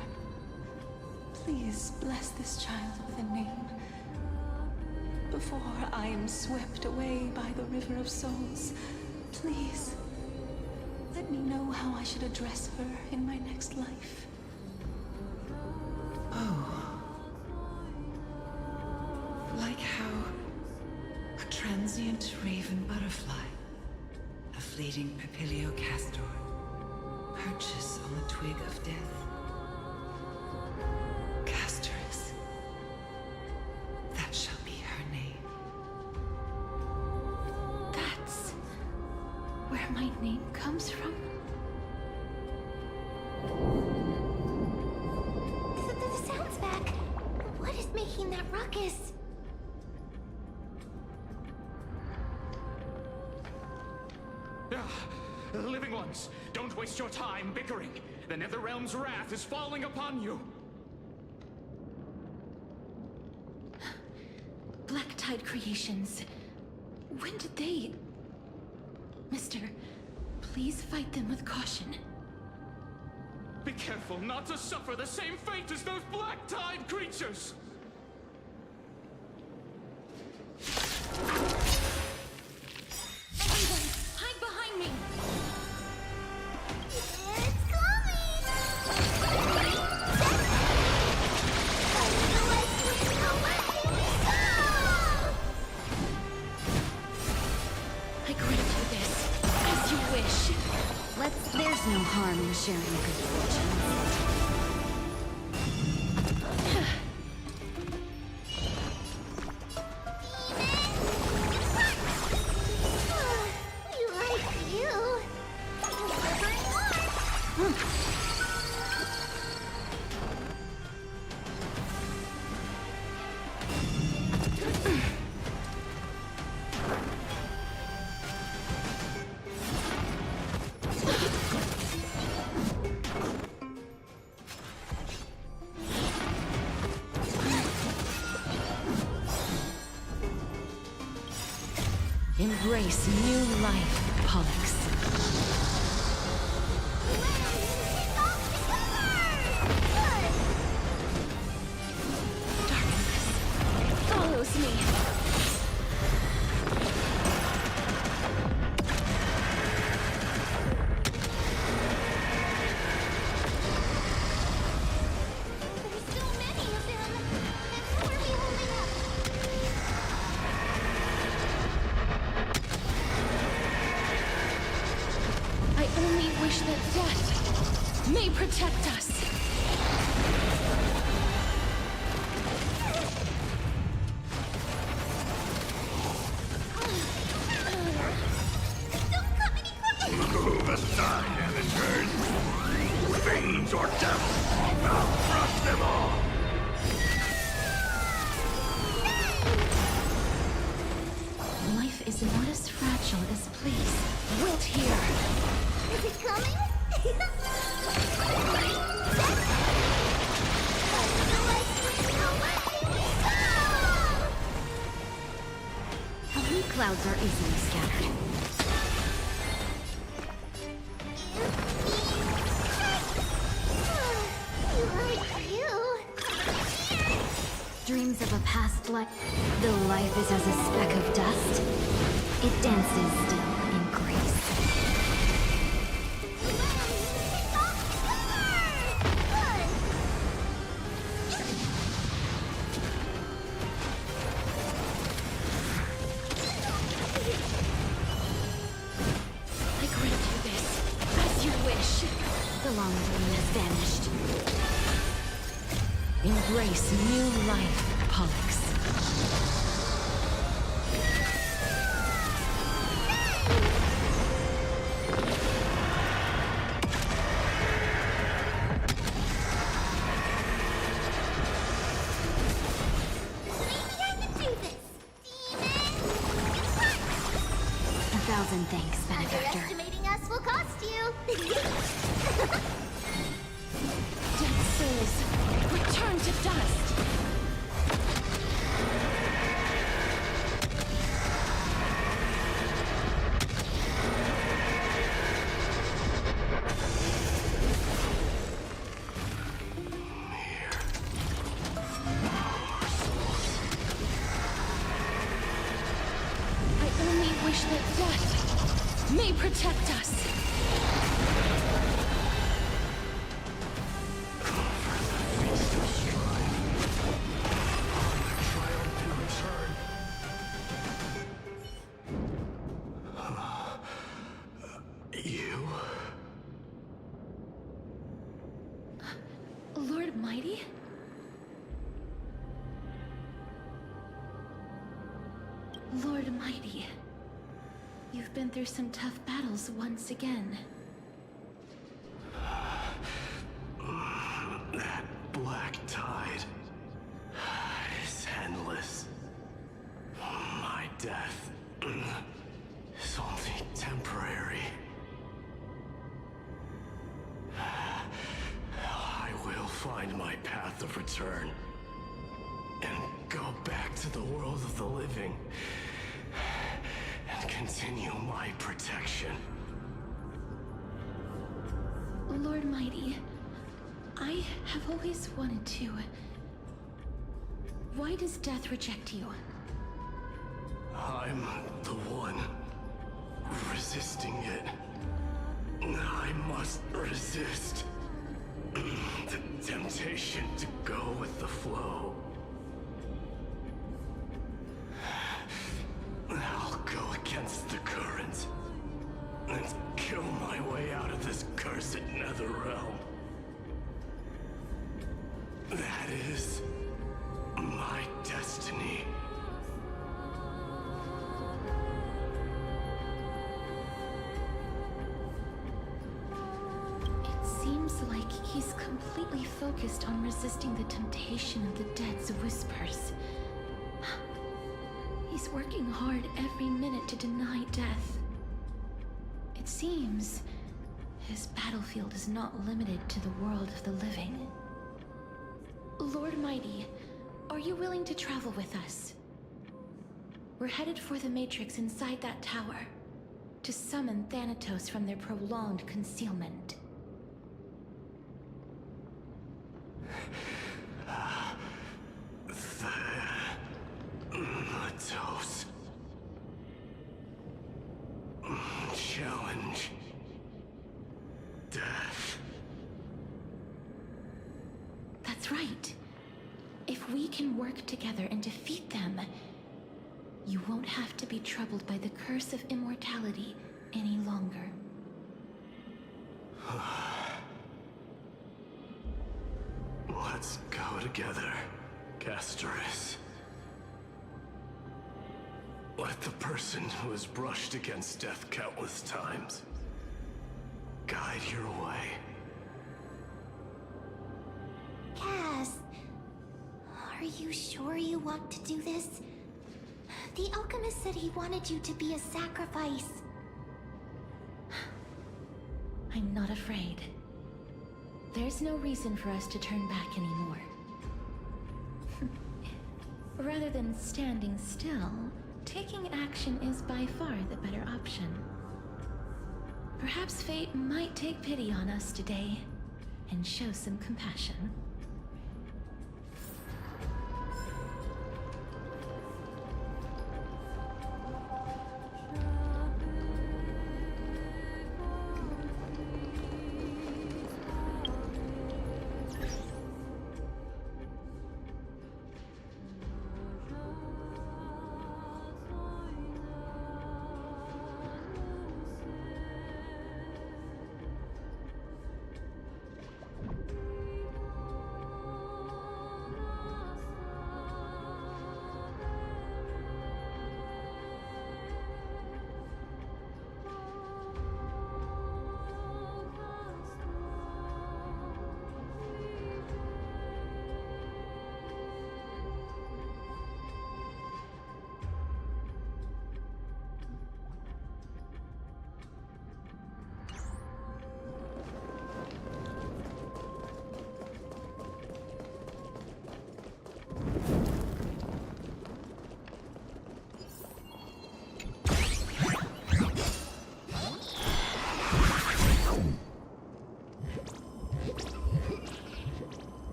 please bless this child with a name before I am swept away by the River of Souls. Please, let me know how I should address her in my next life. Oh. Like how a transient raven butterfly, a fleeting papilio castor, perches on the twig of death. Castorus. That shall be her name. That's where my name comes from? The sound's back. What is making that ruckus? Living ones, don't waste your time bickering. The Netherrealm's wrath is falling upon you. Tide creations. When did they... Mister, please fight them with caution. Be careful not to suffer the same fate as those Black Tide creatures! Everyone, hide behind me! It's coming! I grant you this, as you wish. There's no harm in sharing good fortune. We like you. Delivering more. Embrace new life, Pollux. Darkness follows me. There's so many of them. And who are we holding up? I only wish that death may protect us. Don't come any closer! Move aside, amateurs! Fiends or devils! I'll crush them all! Life is not as fragile as place built here. Is it coming? Heavy clouds are easily scattered. We like you. Dreams of a past life. Though life is as a speck of dust, it dances still in grace. I grant you this, as you wish. The long dream has vanished. Embrace new life, Pollux. Maybe I can do this. A thousand thanks, benefactor. Underestimating us will cost you. Dead souls, return to dust. I only wish that death may protect us. You? Lord Mighty? Lord Mighty, you've been through some tough battles once again. That black tide is endless. My death is only temporary. I will find my path of return and go back to to the world of the living and continue my protection. Lord Mighty, I have always wanted to. Why does death reject you? I'm the one resisting it. I must resist the temptation to go with the flow. I'll go against the current and kill my way out of this cursed nether realm. That is my destiny. It seems like he's completely focused on resisting the temptation of the dead's whispers. He's working hard every minute to deny death. It seems his battlefield is not limited to the world of the living. Lord Mighty, are you willing to travel with us? We're headed for the Matrix inside that tower, to summon Thanatos from their prolonged concealment. Thanatos. Challenge. Death. That's right. If we can work together and defeat them, you won't have to be troubled by the curse of immortality any longer. Let's go together, Castorus. Let the person who has brushed against death countless times guide your way. Cass, are you sure you want to do this? The alchemist said he wanted you to be a sacrifice. I'm not afraid. There's no reason for us to turn back anymore. Rather than standing still, taking action is by far the better option. Perhaps fate might take pity on us today and show some compassion.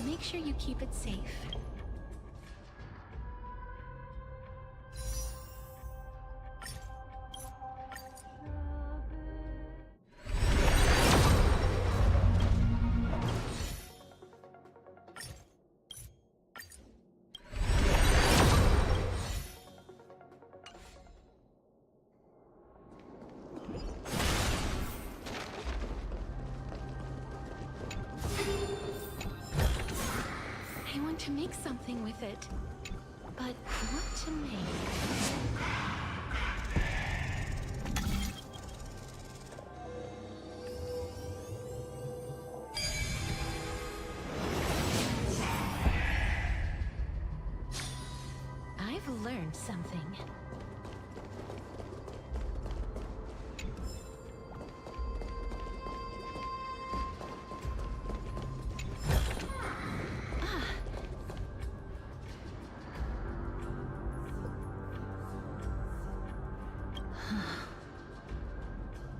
Make sure you keep it safe. want to make something with it. But what to make? I've learned something.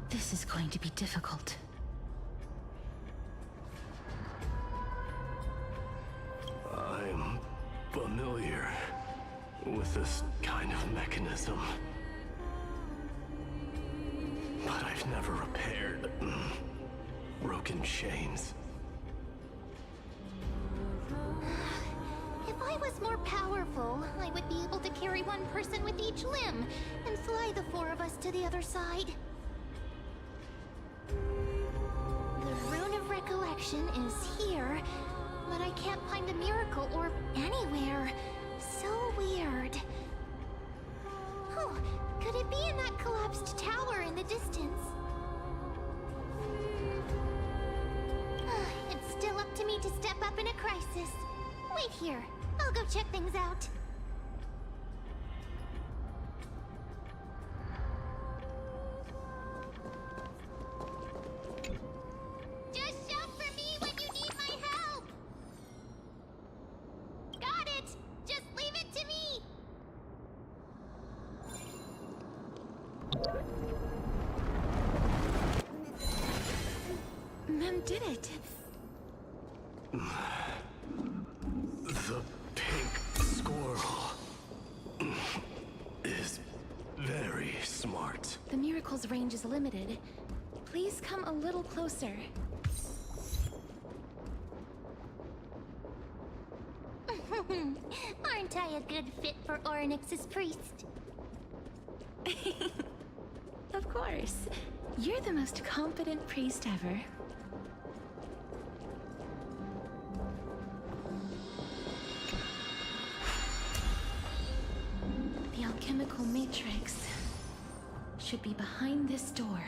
This is going to be difficult. I'm familiar with this kind of mechanism. But I've never repaired broken chains. If I was more powerful, I would be able to carry one person with each limb and fly the four of us to the other side. The Rune of Recollection is here, but I can't find a miracle orb anywhere. So weird. Oh, could it be in that collapsed tower in the distance? It's still up to me to step up in a crisis. Wait here. I'll go check things out. Just shout for me when you need my help! Got it! Just leave it to me! Mem did it. The pink squirrel is very smart. The miracle's range is limited. Please come a little closer. Aren't I a good fit for Orynyx's priest? Of course. You're the most competent priest ever. The alchemical matrix should be behind this door.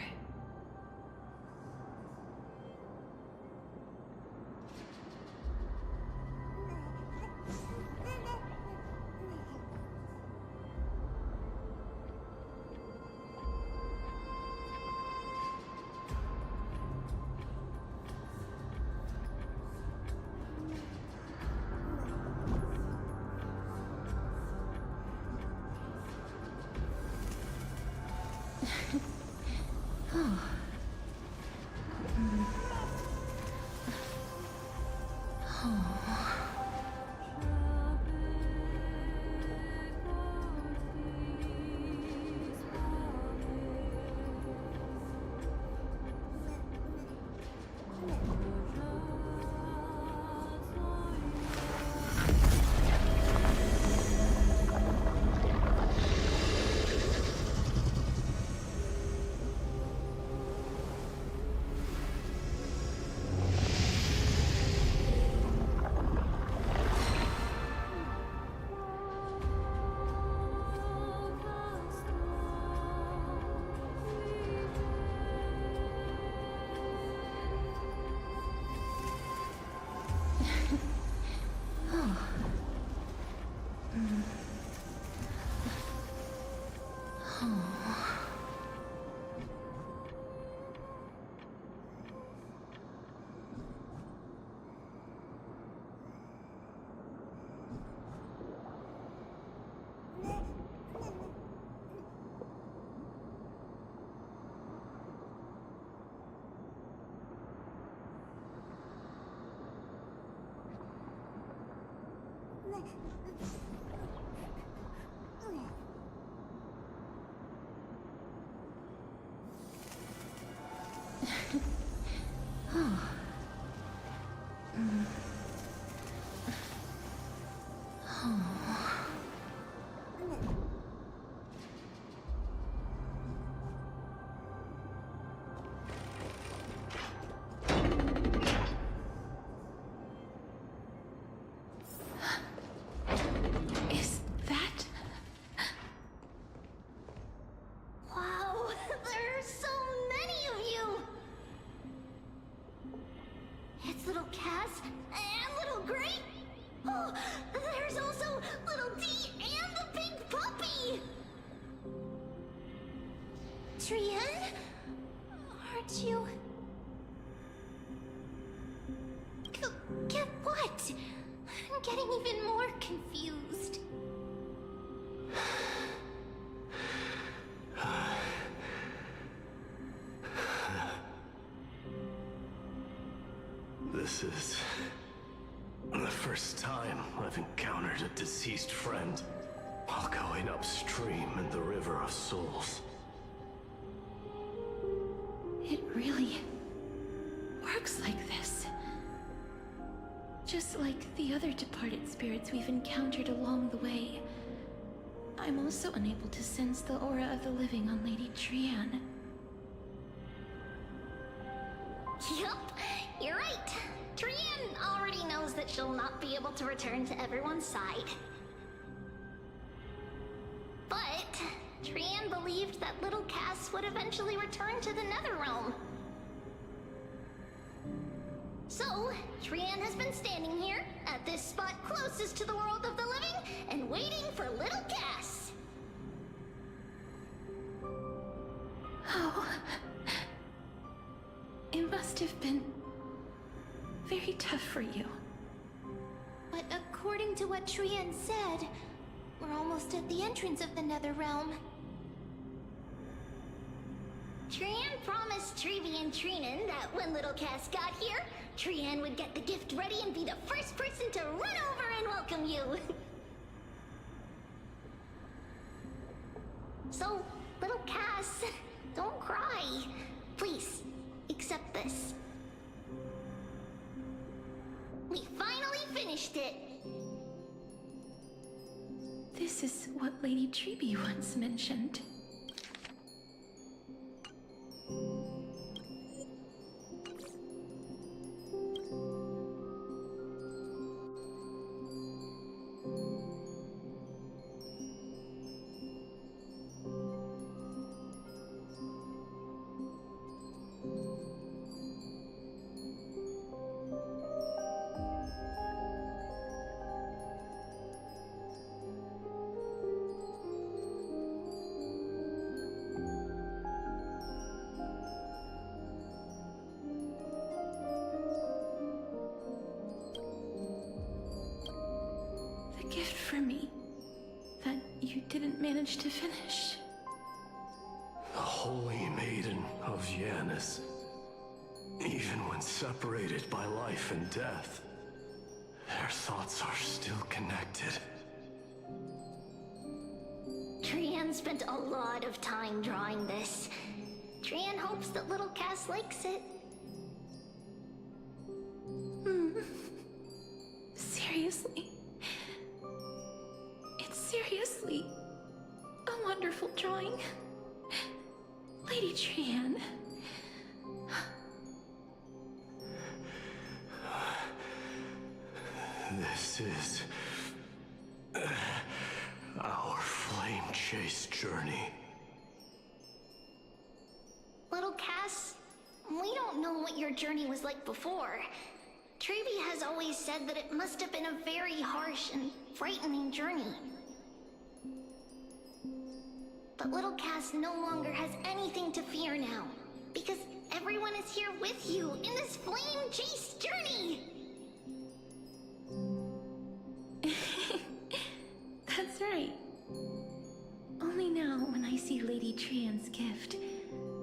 Trian? Aren't you... Get what? I'm getting even more confused. This is the first time I've encountered a deceased friend while going upstream in the River of Souls. It really works like this. Just like the other departed spirits we've encountered along the way. I'm also unable to sense the aura of the living on Lady Trian. Yup, you're right. Trian already knows that she'll not be able to return to everyone's side. But Trian believed that little Cass would eventually return to the Netherrealm. So, Trian has been standing here, at this spot closest to the world of the living, and waiting for little Cass. Oh. It must have been very tough for you. But according to what Trian said, we're almost at the entrance of the Netherrealm. Trian promised Trevi and Trinan that when little Cass got here, Trian would get the gift ready and be the first person to run over and welcome you. So, little Cass, don't cry. Please, accept this. We finally finished it. This is what Lady Treeby once mentioned. Gift for me that you didn't manage to finish. The Holy Maiden of Yanis. Even when separated by life and death, their thoughts are still connected. Trian spent a lot of time drawing this. Trian hopes that little Cass likes it. Seriously? Seriously, a wonderful drawing. Lady Trian. This is our flame chase journey. Little Cass, we don't know what your journey was like before. Trevi has always said that it must have been a very harsh and frightening journey. But little Cass no longer has anything to fear now, because everyone is here with you in this flame chase journey! That's right. Only now, when I see Lady Trian's gift,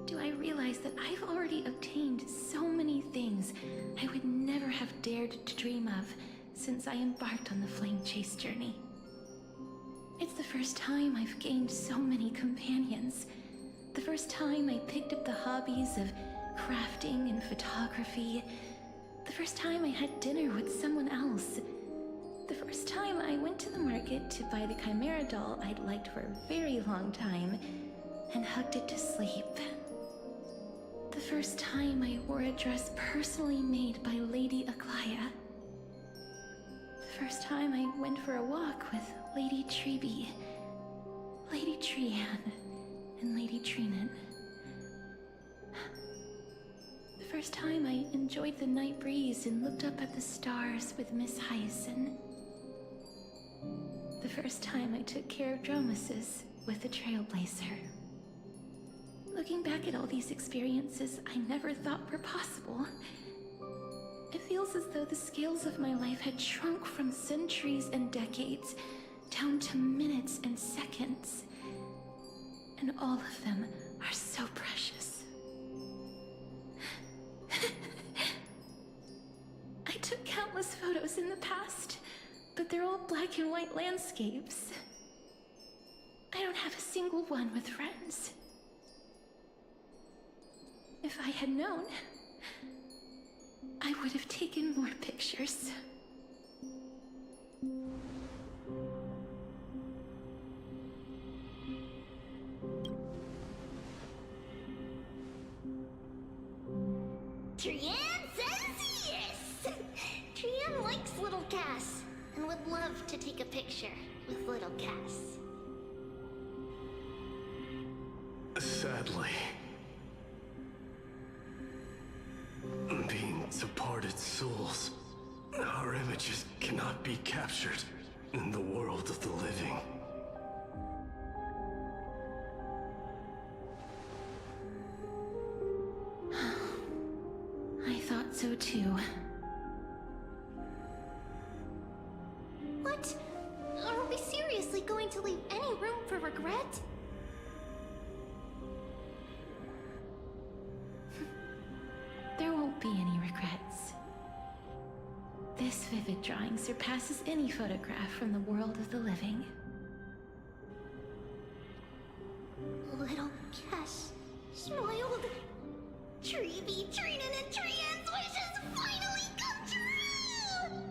do I realize that I've already obtained so many things I would never have dared to dream of since I embarked on the flame chase journey. It's the first time I've gained so many companions. The first time I picked up the hobbies of crafting and photography. The first time I had dinner with someone else. The first time I went to the market to buy the Chimera doll I'd liked for a very long time and hugged it to sleep. The first time I wore a dress personally made by Lady Aglaya. The first time I went for a walk with Lady Treeby, Lady Trian, and Lady Trinan. The first time I enjoyed the night breeze and looked up at the stars with Miss Hyacinth. The first time I took care of Dromasis with the Trailblazer. Look Looking back at all these experiences I never thought were possible, it feels as though the scales of my life had shrunk from centuries and decades down to minutes and seconds. And all of them are so precious. I took countless photos in the past, but they're all black and white landscapes. I don't have a single one with friends. If I had known, I would have taken more pictures. Trian says yes! Trian likes little Cass and would love to take a picture with little Cass. Sadly, being departed souls, our images cannot be captured in the world of the living. I thought so too. What? Are we seriously going to leave any room for regret? There won't be any regrets. This vivid drawing surpasses any photograph from the world of the living. Little Cass smiled. Treevee, Trinan, and Trian's wishes finally come true!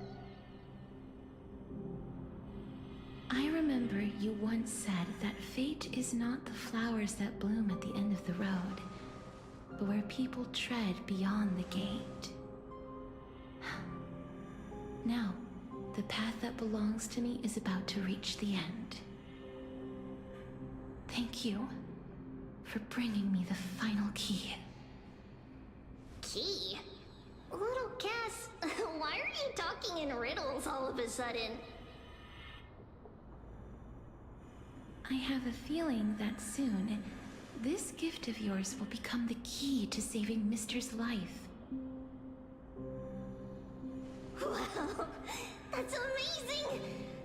I remember you once said that fate is not the flowers that bloom at the end of the road, but where people tread beyond the gate. Now, the path that belongs to me is about to reach the end. Thank you for bringing me the final key. Key? Little Cass, why are you talking in riddles all of a sudden? I have a feeling that soon, this gift of yours will become the key to saving Mister's life. Wow, that's amazing!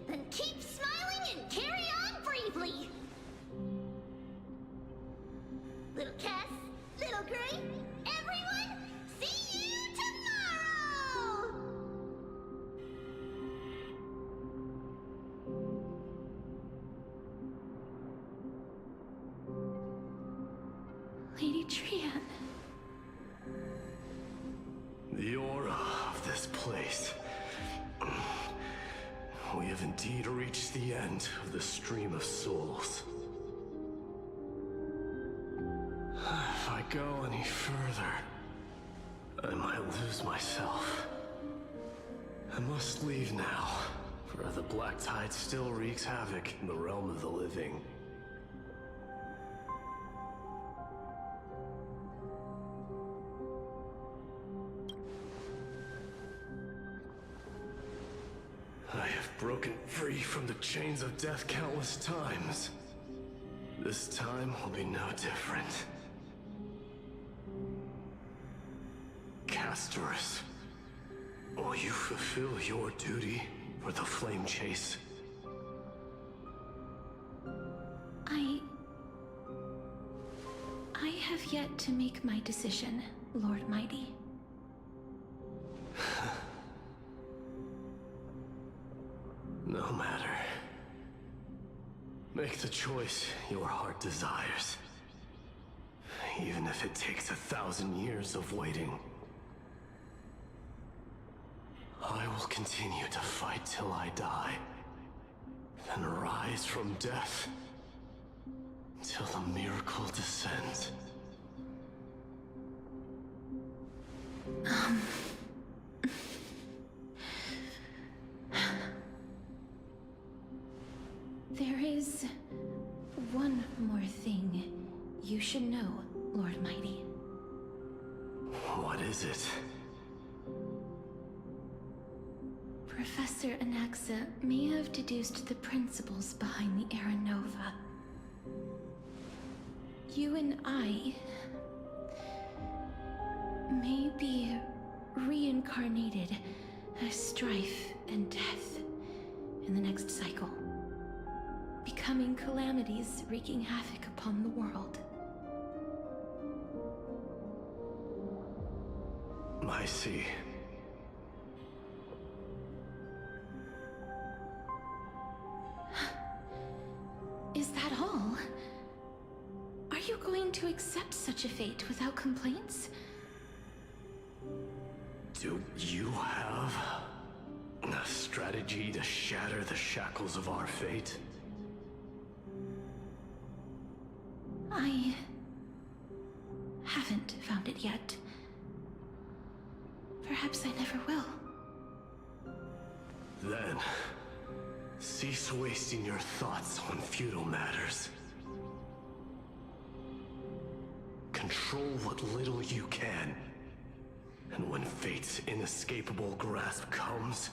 Then keep smiling and carry on bravely! Little Cass, Little Gray, everyone, see you tomorrow! Lady Trian. The aura of this place. We have indeed reached the end of the stream of souls. If I go any further, I might lose myself. I must leave now, for the black tide still wreaks havoc in the realm of the living. I have broken free from the chains of death countless times. This time will be no different. Castorus, will you fulfill your duty for the flame chase? I have yet to make my decision, Lord Mighty. No matter. Make the choice your heart desires. Even if it takes 1,000 years of waiting. I will continue to fight till I die. Then rise from death. Till the miracle descends. There is one more thing you should know, Lord Mighty. What is it? Professor Anaxa may have deduced the principles behind the Era Nova. You and I may be reincarnated as strife and death in the next cycle, becoming calamities wreaking havoc upon the world. I see. Is that all? Are you going to accept such a fate without complaints? Do you have a strategy to shatter the shackles of our fate? I haven't found it yet. Perhaps I never will. Then, cease wasting your thoughts on futile matters. Control what little you can. And when fate's inescapable grasp comes,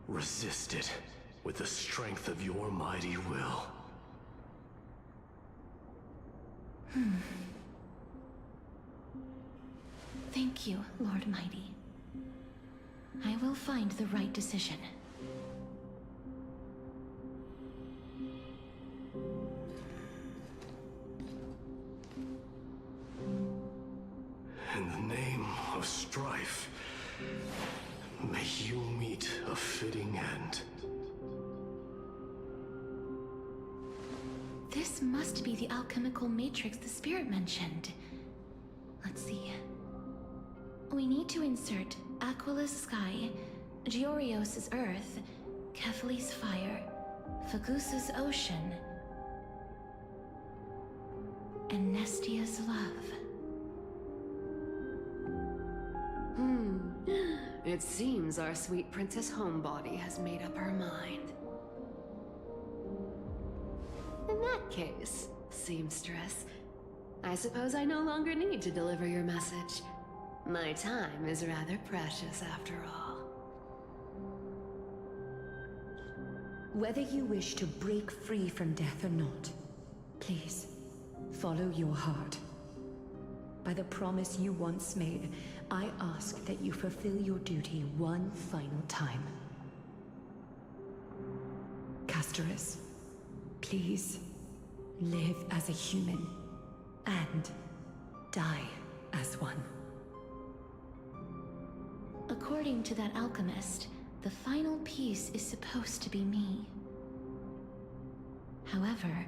resist it with the strength of your mighty will. Thank you, Lord Mighty. I will find the right decision. In the name of strife, may you meet a fitting end. This must be the alchemical matrix the spirit mentioned. Let's see. We need to insert Aquila's sky, Giorios' earth, Kefali's fire, Fagusa's ocean, and Nestia's love. It seems our sweet Princess Homebody has made up her mind. In that case, seamstress, I suppose I no longer need to deliver your message. My time is rather precious after all. Whether you wish to break free from death or not, please, follow your heart. By the promise you once made, I ask that you fulfill your duty one final time. Castorus, please, live as a human, and die as one. According to that alchemist, the final piece is supposed to be me. However,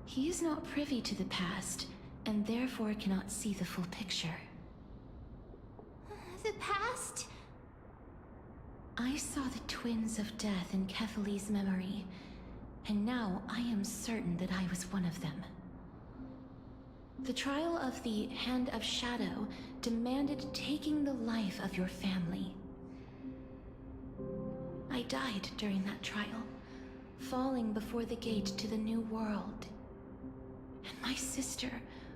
he is not privy to the past, and therefore cannot see the full picture. The past? I saw the twins of death in Kefali's memory, and now I am certain that I was one of them. The trial of the Hand of Shadow demanded taking the life of your family. I died during that trial, falling before the gate to the new world. And my sister,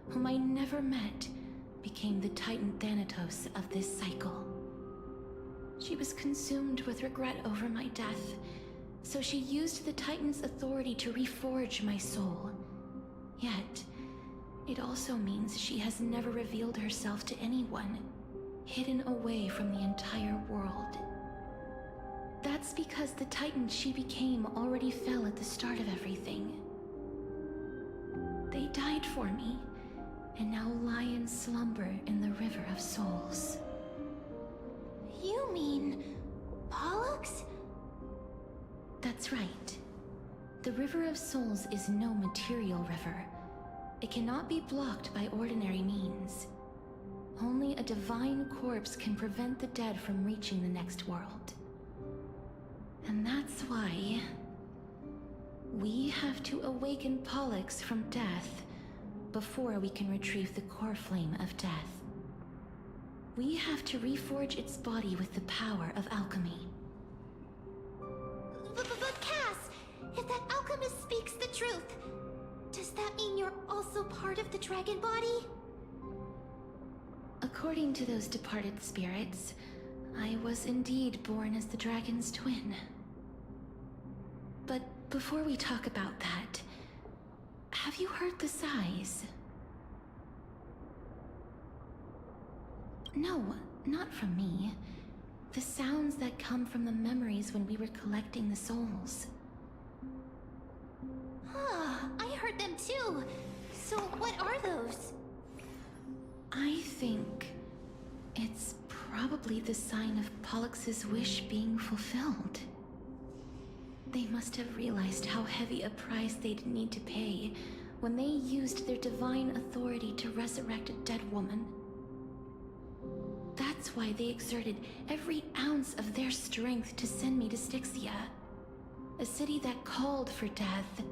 whom I never met, became the Titan Thanatos of this cycle. She was consumed with regret over my death, so she used the Titan's authority to reforge my soul. Yet, it also means she has never revealed herself to anyone, hidden away from the entire world. That's because the Titan she became already fell at the start of everything. They died for me, and now lie in slumber in the River of Souls. You mean Pollux? That's right. The River of Souls is no material river. It cannot be blocked by ordinary means. Only a divine corpse can prevent the dead from reaching the next world. And that's why we have to awaken Pollux from death before we can retrieve the core flame of death. We have to reforge its body with the power of alchemy. But Cass, if that alchemist speaks the truth, does that mean you're also part of the dragon body? According to those departed spirits, I was indeed born as the dragon's twin. But before we talk about that, Have you heard the sighs? No, not from me. The sounds that come from the memories when we were collecting the souls. I heard them too. So what are those? I think it's probably the sign of Pollux's wish being fulfilled. They must have realized how heavy a price they'd need to pay when they used their divine authority to resurrect a dead woman. That's why they exerted every ounce of their strength to send me to Styxia, a city that called for death,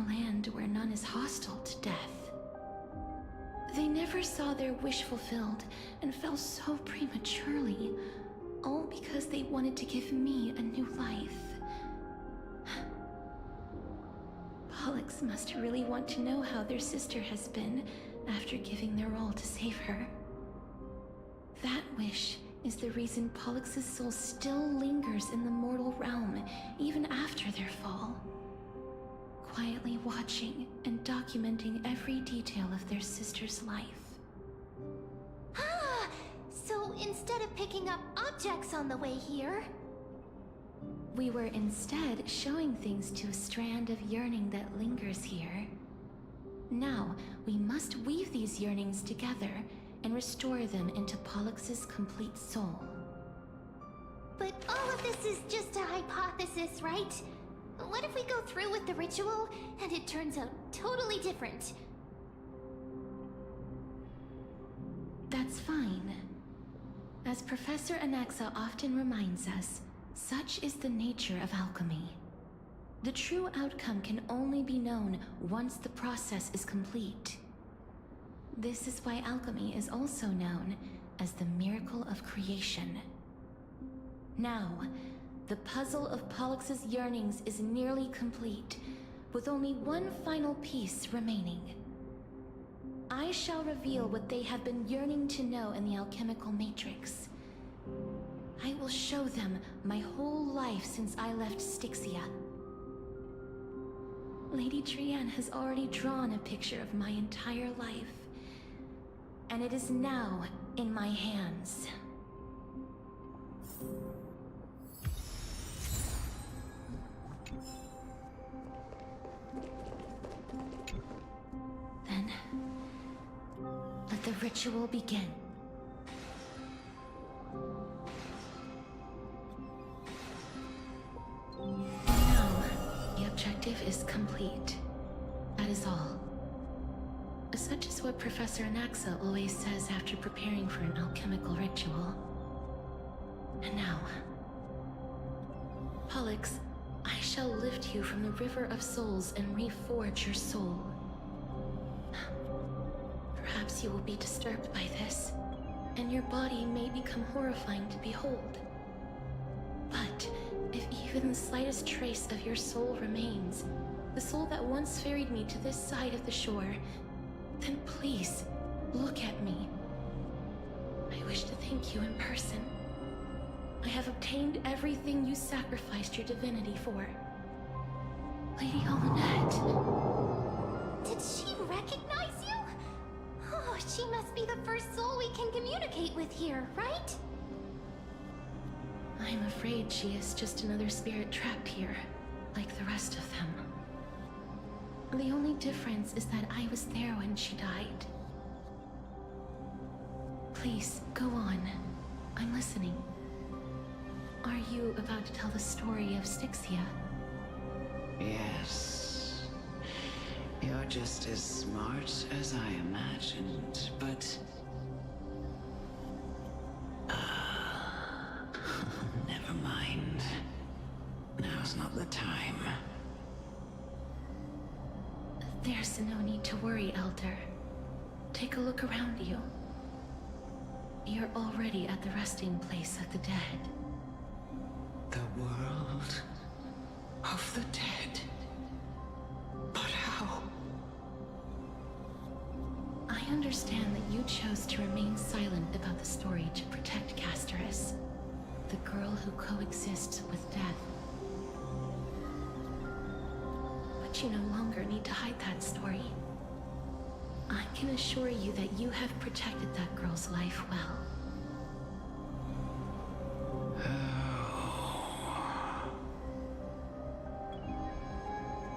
a land where none is hostile to death. They never saw their wish fulfilled and fell so prematurely, all because they wanted to give me a new life. Pollux must really want to know how their sister has been after giving their all to save her. That wish is the reason Pollux's soul still lingers in the mortal realm even after their fall, quietly watching and documenting every detail of their sister's life. So instead of picking up objects on the way here, we were instead showing things to a strand of yearning that lingers here. Now, we must weave these yearnings together and restore them into Pollux's complete soul. but all of this is just a hypothesis, right? What if we go through with the ritual and it turns out totally different? That's fine. As Professor Anaxa often reminds us, such is the nature of alchemy. The true outcome can only be known once the process is complete. This is why alchemy is also known as the miracle of creation. Now, the puzzle of Pollux's yearnings is nearly complete, with only one final piece remaining. I shall reveal what they have been yearning to know in the alchemical matrix. I will show them my whole life since I left Styxia. Lady Trianne has already drawn a picture of my entire life, and it is now in my hands. Then, let the ritual begin. Now, the objective is complete. That is all. Such is what Professor Anaxa always says after preparing for an alchemical ritual. And now, Pollux, I shall lift you from the River of Souls and reforge your soul. Perhaps you will be disturbed by this, and your body may become horrifying to behold. But if even the slightest trace of your soul remains, the soul that once ferried me to this side of the shore, then please, look at me. I wish to thank you in person. I have obtained everything you sacrificed your divinity for. Lady Almanette. Did she recognize you? Oh, she must be the first soul we can communicate with here, right? I'm afraid she is just another spirit trapped here, like the rest of them. The only difference is that I was there when she died. Please, go on. I'm listening. Are you about to tell the story of Styxia? Yes. You're just as smart as I imagined, but... never mind. Now's not the time. There's no need to worry, Elder. Take a look around you. You're already at the resting place of the dead. The world of the dead. But how? I understand that you chose to remain silent about the story to protect Casterus, the girl who coexists with death. But But you no longer need to hide that story. I can assure you that you have protected that girl's life well.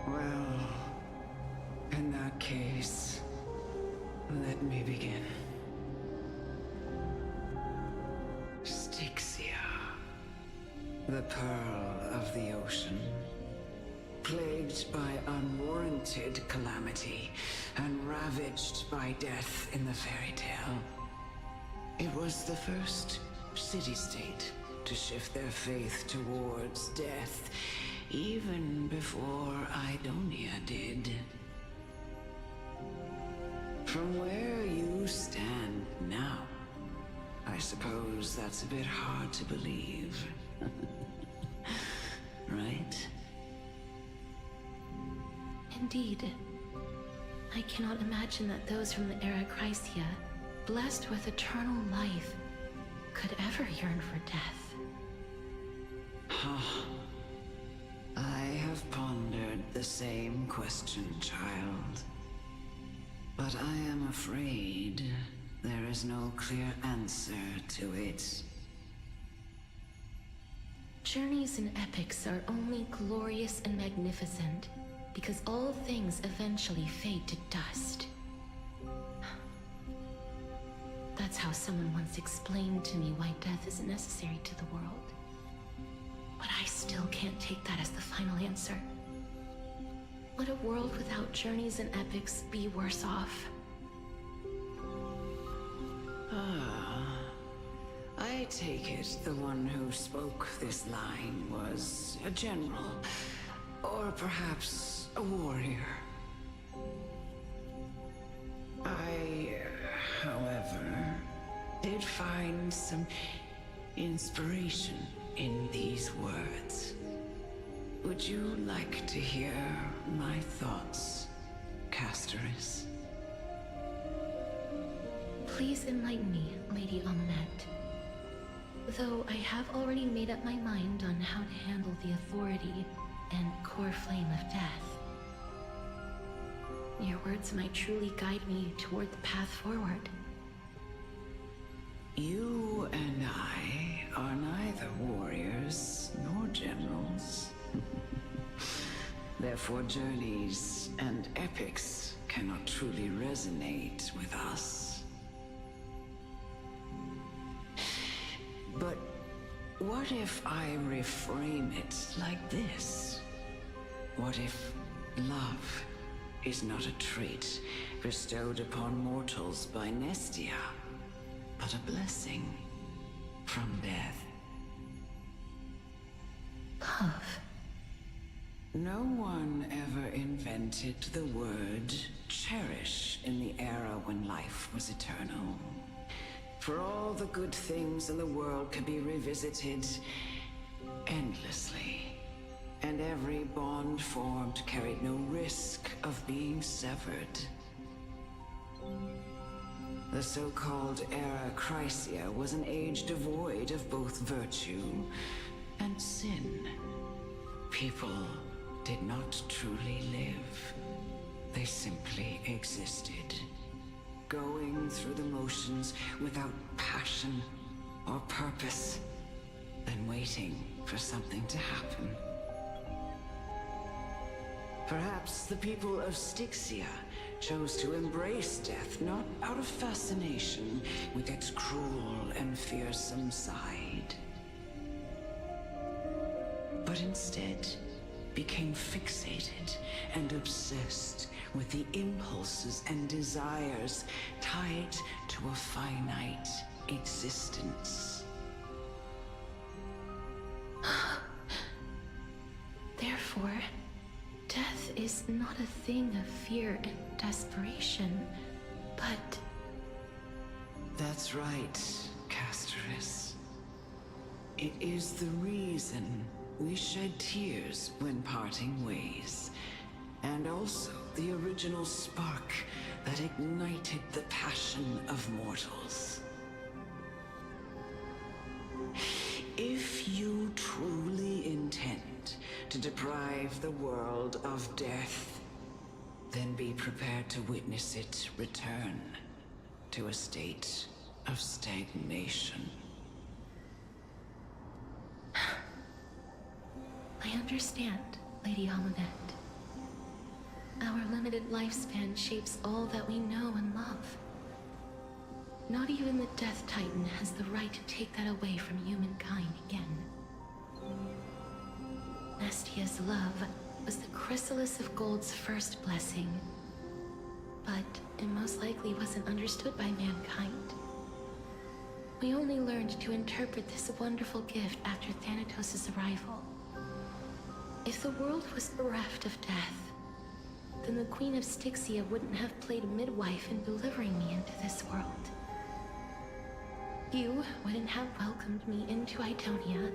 Well, in that case, let me begin. Styxia, the pearl of the ocean, plagued by unwarranted calamity and ravaged by death in the fairy tale. It was the first city-state to shift their faith towards death, even before Idonia did. From where you stand now, I suppose that's a bit hard to believe. Right? Indeed. I cannot imagine that those from the era Chrysia, blessed with eternal life, could ever yearn for death. I have pondered the same question, child. But I am afraid there is no clear answer to it. Journeys and epics are only glorious and magnificent because all things eventually fade to dust. That's how someone once explained to me why death is necessary to the world. But I still can't take that as the final answer. Would a world without journeys and epics be worse off? I take it the one who spoke this line was a general, or perhaps a warrior. I, however, did find some inspiration in these words. Would you like to hear my thoughts, Castoris? Please enlighten me, Lady Amunet. Though I have already made up my mind on how to handle the authority and core flame of death. Your words might truly guide me toward the path forward. You and I are neither warriors nor generals. Therefore, journeys and epics cannot truly resonate with us. But what if I reframe it like this? What if love is not a trait bestowed upon mortals by Nestia, but a blessing from death? Love. No one ever invented the word cherish in the era when life was eternal. For all the good things in the world could be revisited endlessly, and every bond formed carried no risk of being severed. The so-called Era Chrysia was an age devoid of both virtue and sin. People did not truly live. They simply existed, going through the motions without passion or purpose, then waiting for something to happen. Perhaps the people of Styxia chose to embrace death not out of fascination with its cruel and fearsome side, but instead became fixated and obsessed with the impulses and desires tied to a finite existence. Therefore, death is not a thing of fear and desperation, but... That's right, Castoris. It is the reason we shed tears when parting ways, and also the original spark that ignited the passion of mortals. If you truly intend to deprive the world of death, then be prepared to witness it return to a state of stagnation. I understand, Lady Amunet. Our limited lifespan shapes all that we know and love. Not even the Death Titan has the right to take that away from humankind again. Nestia's love was the chrysalis of Gold's first blessing, but it most likely wasn't understood by mankind. We only learned to interpret this wonderful gift after Thanatos' arrival. If the world was bereft of death, then the Queen of Styxia wouldn't have played midwife in delivering me into this world. You wouldn't have welcomed me into Itonia,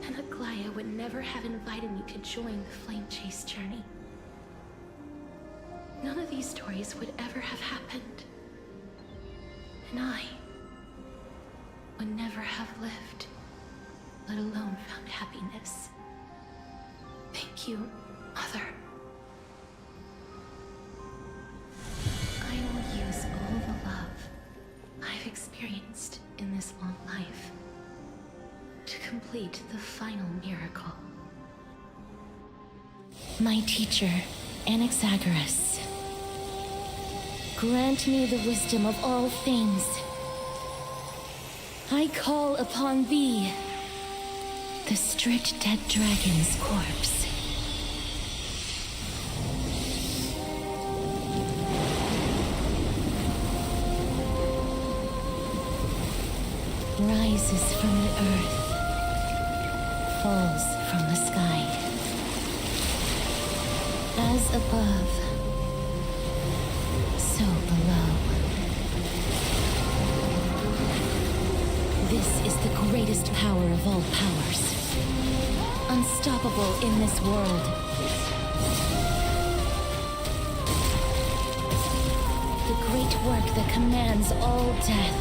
and Aglaia would never have invited me to join the Flame Chase journey. None of these stories would ever have happened, and I would never have lived, let alone found happiness. Thank you, Mother. I will use all the love I've experienced in this long life to complete the final miracle. My teacher, Anaxagoras, grant me the wisdom of all things. I call upon thee, the stripped dead dragon's corpse. Rises from the earth, falls from the sky. As above, so below. This is the greatest power of all powers, unstoppable in this world. The great work that commands all death.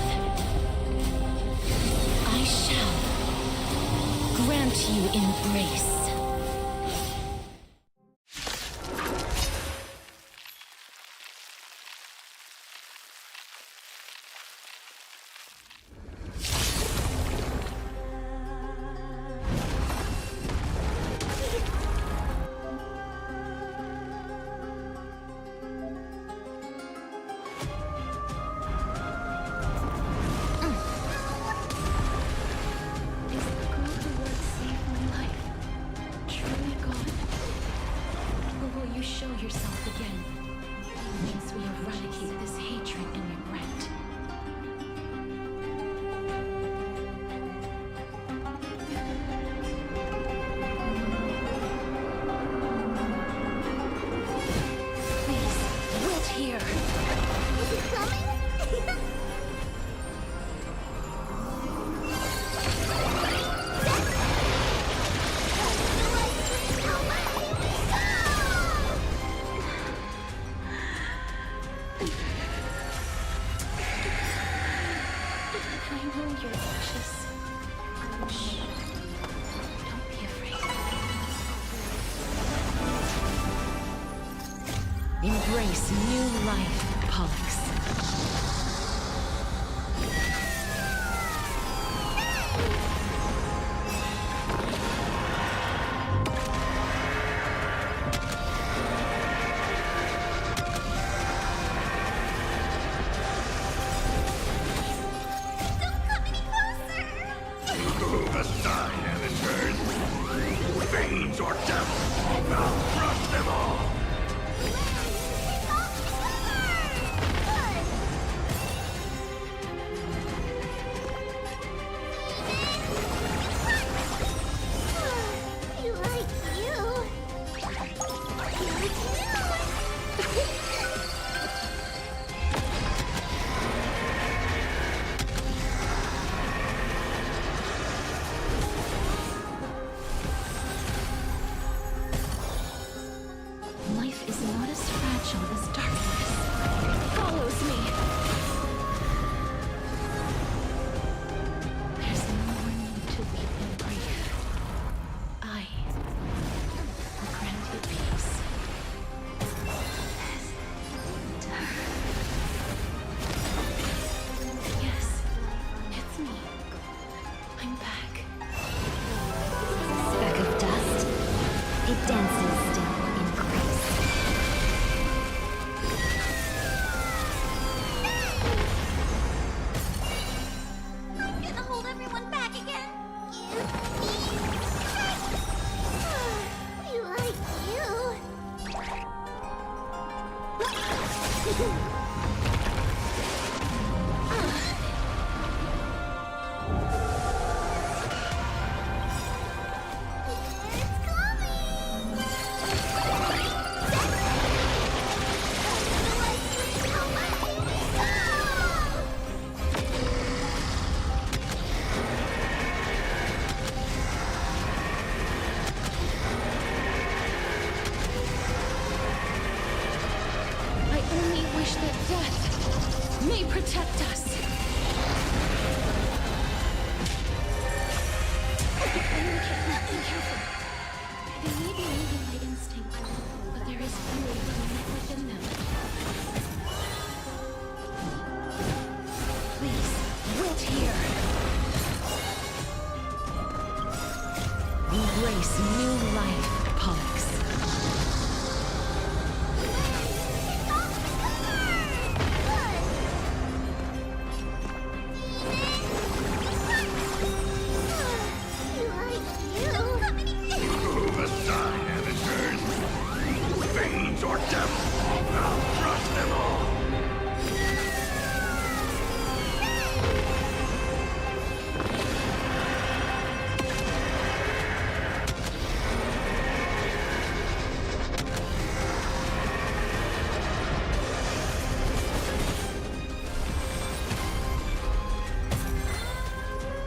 I shall grant you embrace. Embrace new life, Pollux. dances still in grace. I'm gonna hold everyone back again. We like you. I only wish that death may protect us. Be careful. They may be moving by instinct, but there is fury within them. Please, wait here. Embrace new life, Pollux. Fades or death, I'll crush them all!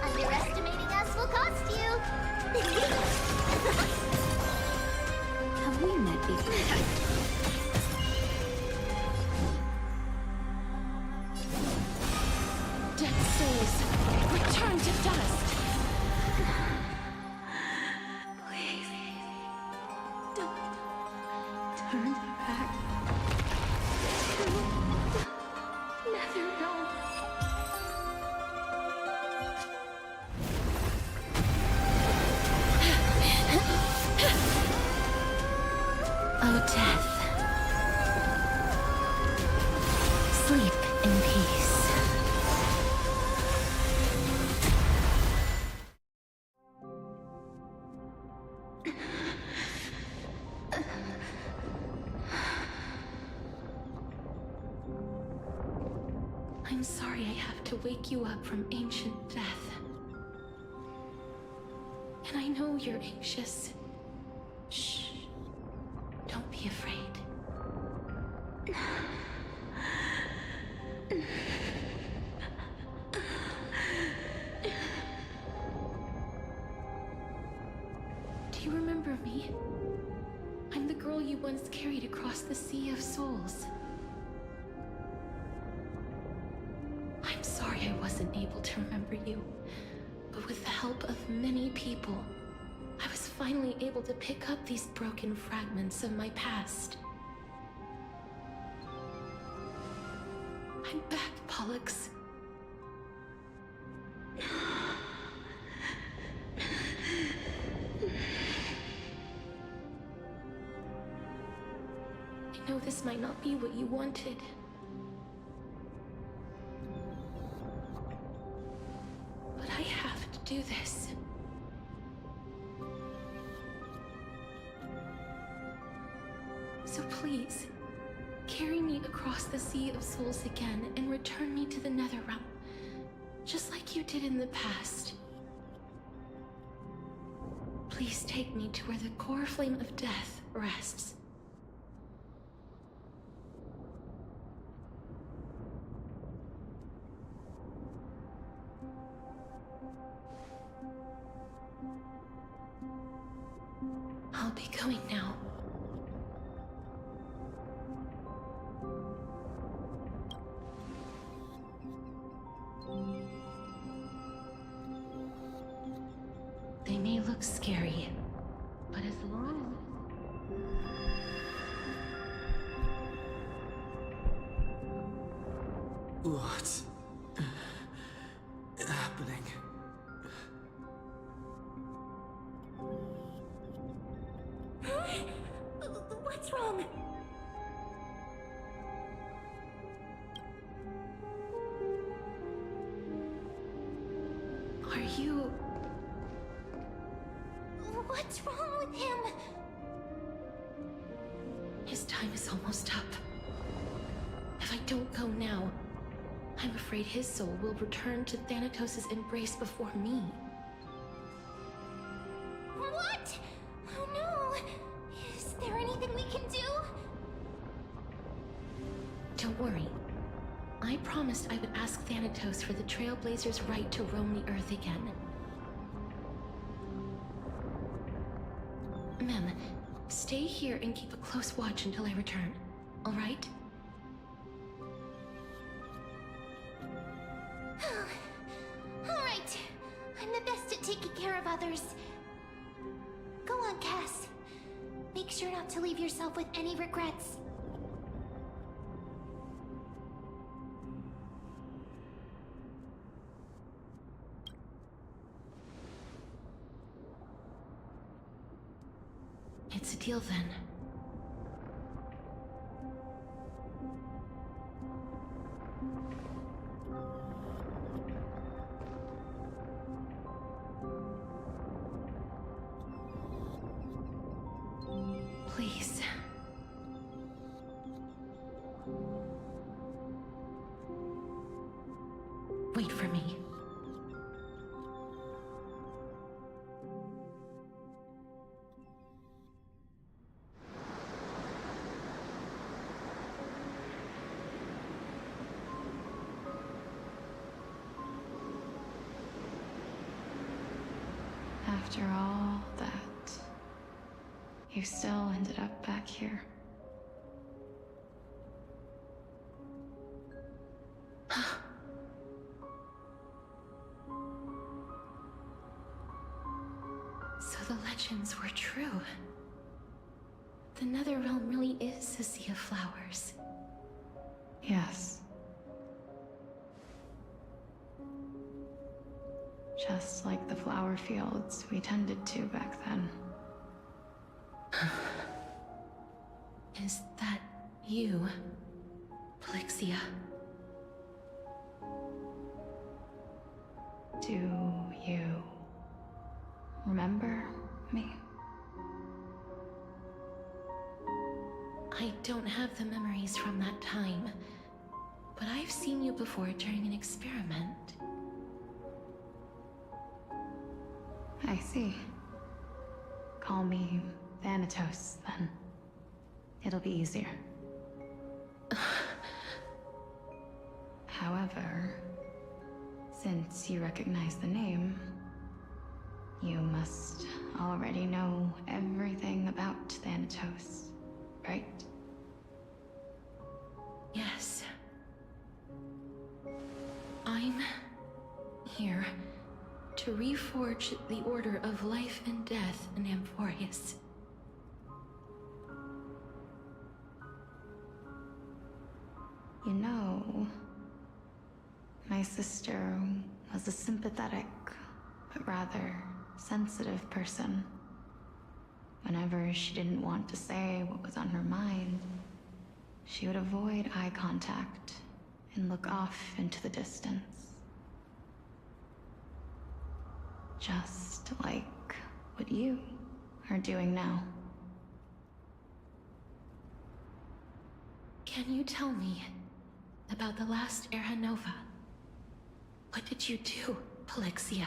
Underestimating us will cost you. Have we met before? Dead souls, return to dust. Please, don't turn back to Netherrealm. Oh, death. Sleep in peace. I'm sorry I have to wake you up from ancient death. And I know you're anxious. Shh. Don't be afraid. Do you remember me? I'm the girl you once carried across the Sea of Souls. I'm sorry I wasn't able to remember you, but with the help of many people, I was finally able to pick up these broken fragments of my past. I'm back, Pollux. I know this might not be what you wanted. But I have to do this. So please, carry me across the Sea of Souls again and return me to the Netherrealm, just like you did in the past. Please take me to where the core flame of death rests. I'll be going now. They may look scary, but as long What's happening? What's wrong? Are you... What's wrong with him? His time is almost up. If I don't go now, I'm afraid his soul will return to Thanatos' embrace before me. What? Oh no! Is there anything we can do? Don't worry. I promised I would ask Thanatos for the Trailblazers' right to roam the Earth again. Mem, stay here and keep a close watch until I return, alright? Alright. I'm the best at taking care of others. Go on, Cass. Make sure not to leave yourself with any regrets. It's a deal then. Please. Wait for me. After all that, you still ended up back here. So the legends were true. The Netherrealm really is a sea of flowers. Yes. Just like the flower fields we tended to back then. Is that you, Polixia? Do you remember me? I don't have the memories from that time, but I've seen you before during an experiment. I see. Call me Thanatos, then. It'll be easier. However, since you recognize the name, you must already know everything about Thanatos, right? Yes. I'm here to reforge the order of life and death in Amphorius. You know, my sister was a sympathetic, but rather sensitive person. Whenever she didn't want to say what was on her mind, she would avoid eye contact and look off into the distance. Just like what you are doing now. Can you tell me about the last Era Nova? What did you do, Polixia?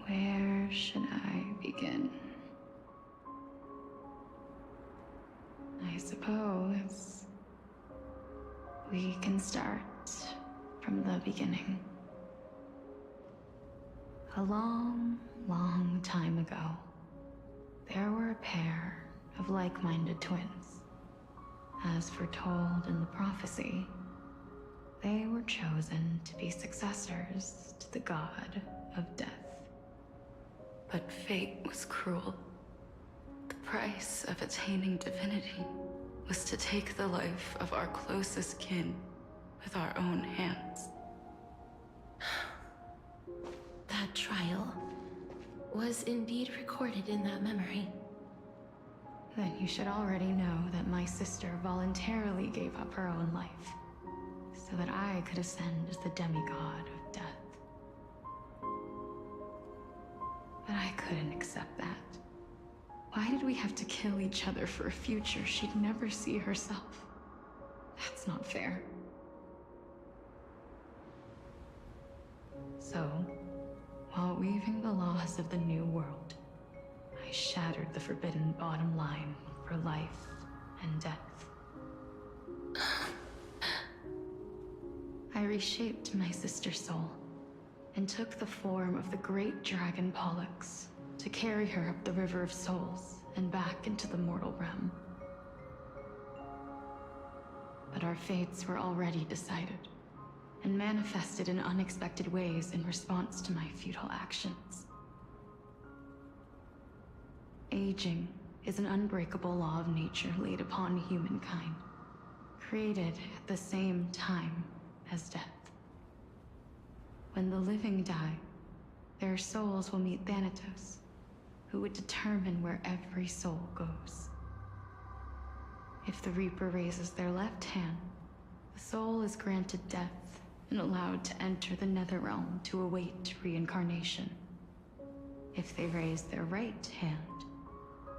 Where should I begin? I suppose we can start from the beginning. A long, long time ago, there were a pair of like-minded twins. As foretold in the prophecy, they were chosen to be successors to the god of death. But fate was cruel. The price of attaining divinity was to take the life of our closest kin with our own hands. That trial, was indeed recorded in that memory. Then you should already know that my sister voluntarily gave up her own life, so that I could ascend as the demigod of death. But I couldn't accept that. Why did we have to kill each other for a future she'd never see herself? That's not fair. So, while weaving the laws of the new world, I shattered the forbidden bottom line for life and death. I reshaped my sister's soul and took the form of the great dragon Pollux to carry her up the River of Souls and back into the mortal realm. But our fates were already decided and manifested in unexpected ways in response to my futile actions. Aging is an unbreakable law of nature laid upon humankind, created at the same time as death. When the living die, their souls will meet Thanatos, who would determine where every soul goes. If the Reaper raises their left hand, the soul is granted death and allowed to enter the Netherrealm to await reincarnation. If they raise their right hand,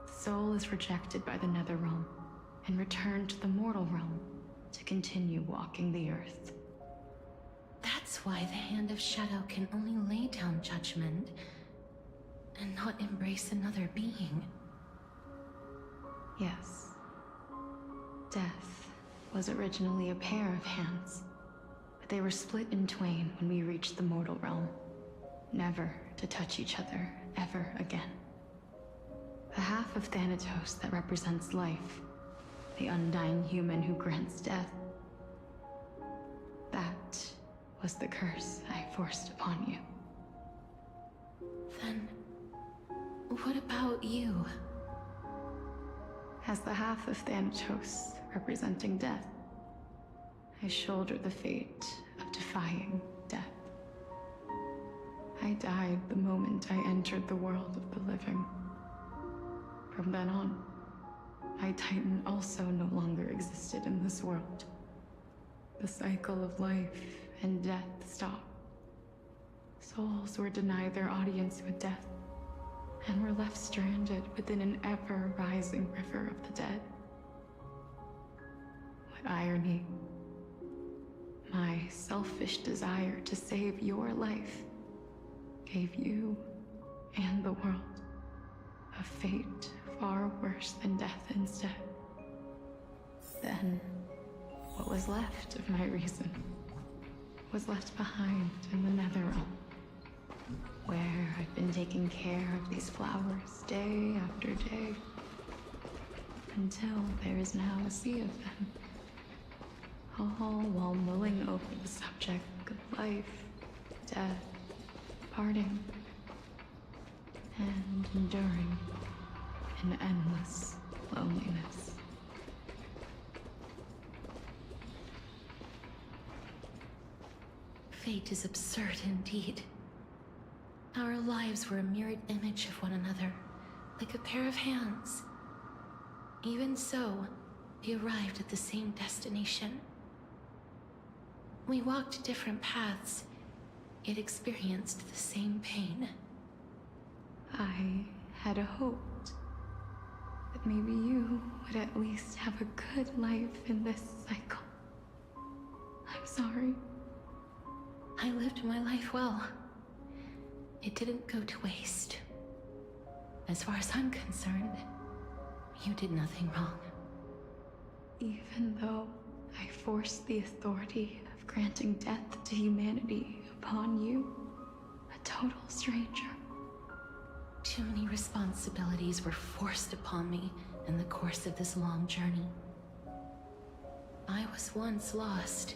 the soul is rejected by the Netherrealm and returned to the mortal realm to continue walking the earth. That's why the Hand of Shadow can only lay down judgment and not embrace another being. Yes. Death was originally a pair of hands, but they were split in twain when we reached the mortal realm, never to touch each other ever again. The half of Thanatos that represents life, the undying human who grants death, that was the curse I forced upon you. Then, what about you? As the half of Thanatos representing death, I shoulder the fate of defying death. I died the moment I entered the world of the living. From then on, my Titan also no longer existed in this world. The cycle of life and death stopped. Souls were denied their audience with death, and were left stranded within an ever-rising river of the dead. What irony. My selfish desire to save your life gave you and the world a fate far worse than death instead. Then, what was left of my reason was left behind in the Netherrealm, where I've been taking care of these flowers day after day, until there is now a sea of them, all while mulling over the subject of life, death, parting, and enduring an endless loneliness. Fate is absurd indeed. Our lives were a mirrored image of one another, like a pair of hands. Even so, we arrived at the same destination. We walked different paths, yet experienced the same pain. I had hoped that maybe you would at least have a good life in this cycle. I'm sorry. I lived my life well. It didn't go to waste. As far as I'm concerned, you did nothing wrong. Even though I forced the authority of granting death to humanity upon you, a total stranger. Too many responsibilities were forced upon me in the course of this long journey. I was once lost,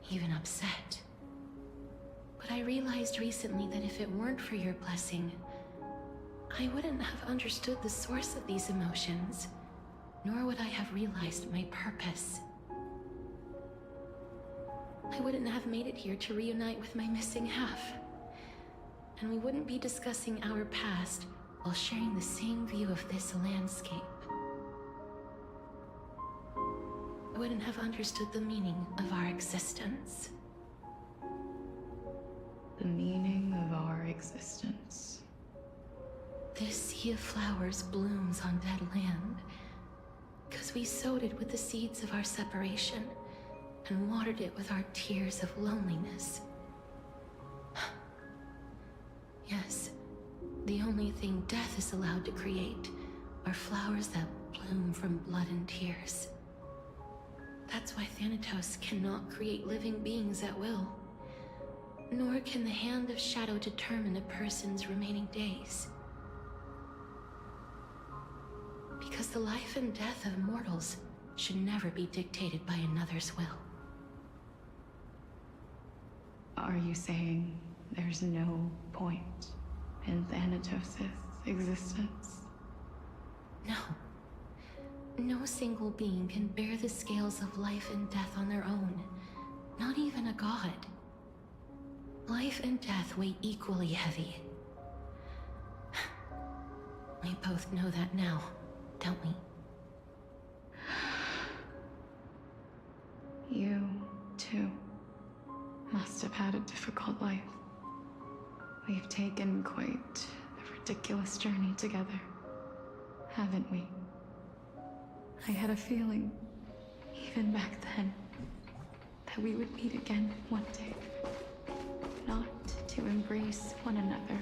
even upset. But I realized recently that if it weren't for your blessing, I wouldn't have understood the source of these emotions, nor would I have realized my purpose. I wouldn't have made it here to reunite with my missing half. and we wouldn't be discussing our past while sharing the same view of this landscape. I wouldn't have understood the meaning of our existence. The meaning of our existence. This sea of flowers blooms on dead land, because we sowed it with the seeds of our separation and watered it with our tears of loneliness. Yes, the only thing death is allowed to create are flowers that bloom from blood and tears. That's why Thanatos cannot create living beings at will. Nor can the hand of shadow determine a person's remaining days. Because the life and death of mortals should never be dictated by another's will. Are you saying there's no point in Thanatos' existence? No. No single being can bear the scales of life and death on their own. Not even a god. Life and death weigh equally heavy. We both know that now, don't we? You, too, must have had a difficult life. We've taken quite a ridiculous journey together, haven't we? I had a feeling, even back then, that we would meet again one day. Not to embrace one another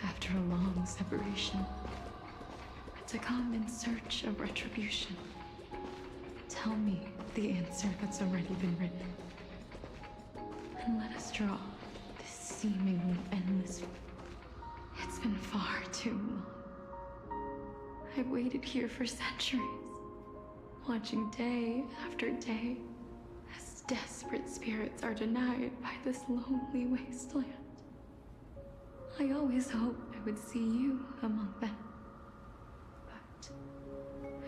after a long separation, but to come in search of retribution. Tell me the answer that's already been written. And let us draw this seemingly endless. It's been far too long. I've waited here for centuries, watching day after day as desperate spirits are denied by this lonely wasteland. I always hoped I would see you among them. But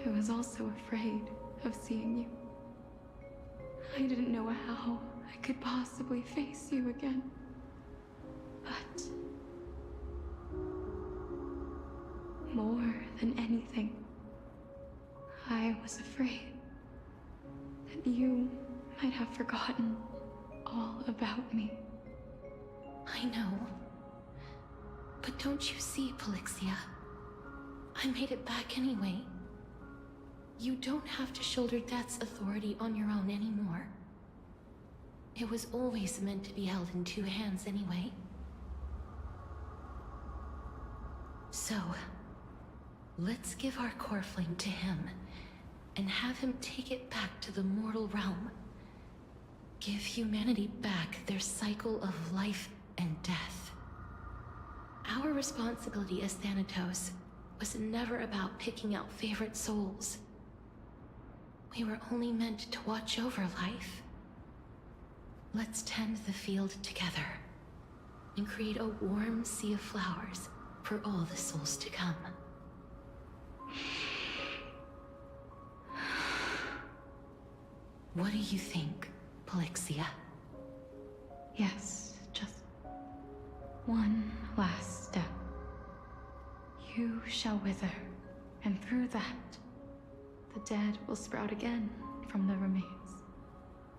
I was also afraid of seeing you. I didn't know how I could possibly face you again. But more than anything, I was afraid that you might have forgotten all about me. I know. But don't you see, Polixia? I made it back anyway. You don't have to shoulder death's authority on your own anymore. It was always meant to be held in two hands anyway. So, let's give our core flame to him, and have him take it back to the mortal realm. Give humanity back their cycle of life and death. Our responsibility as Thanatos was never about picking out favorite souls. We were only meant to watch over life. Let's tend the field together, and create a warm sea of flowers for all the souls to come. What do you think, Polixia? Yes, just one last step. You shall wither, and through that, the dead will sprout again from the remains,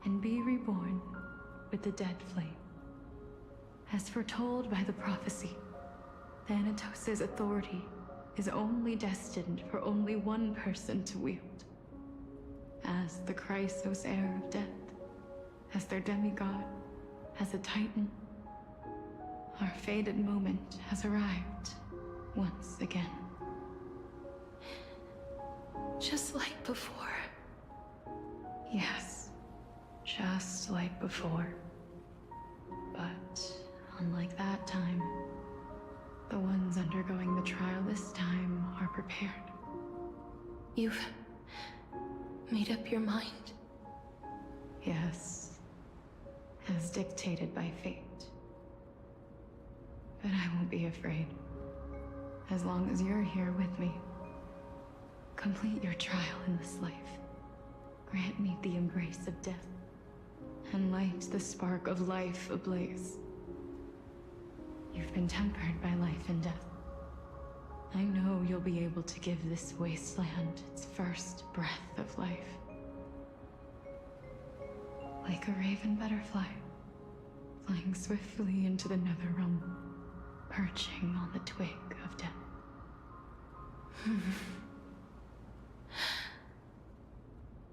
and be reborn with the dead flame. As foretold by the prophecy, Thanatos' authority is only destined for only one person to wield. As the Chrysos heir of death, as their demigod, as a titan, our fated moment has arrived once again. Just like before. Yes, just like before. But unlike that time, the ones undergoing the trial this time are prepared. You've made up your mind? Yes, as dictated by fate. But I won't be afraid. As long as you're here with me. Complete your trial in this life. Grant me the embrace of death, and light the spark of life ablaze. You've been tempered by life and death. I know you'll be able to give this wasteland its first breath of life. Like a raven butterfly, flying swiftly into the Netherrealm, perching on the twig of death.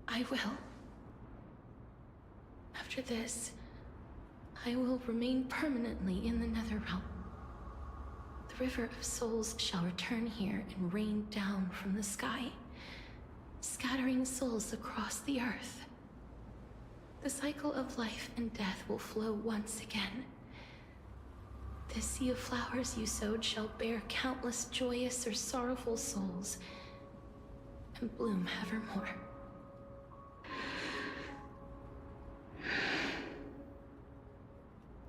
I will. After this, I will remain permanently in the Netherrealm. The River of Souls shall return here and rain down from the sky, scattering souls across the earth. The cycle of life and death will flow once again. This sea of flowers you sowed shall bear countless joyous or sorrowful souls, and bloom evermore.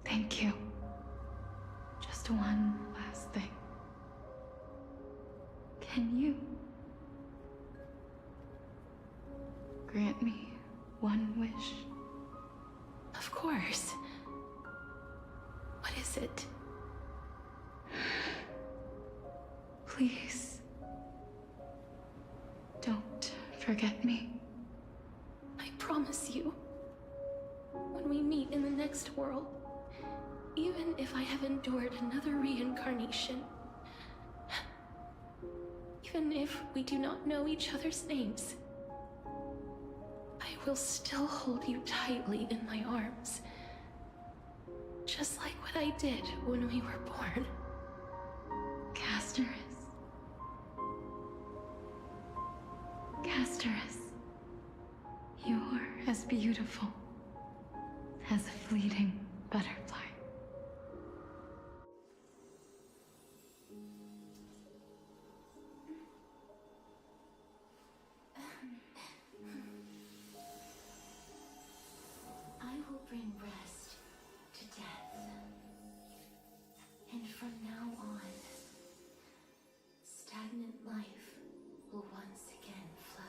Thank you. Just one last thing. Can you grant me one wish? Of course. What is it? Please, don't forget me. I promise you, when we meet in the next world, even if I have endured another reincarnation, even if we do not know each other's names, I will still hold you tightly in my arms. Just like what I did when we were born. Casterus. Casterus. You're as beautiful as a fleeting butterfly. I will bring rest to death. And from now on, stagnant life will once again flow.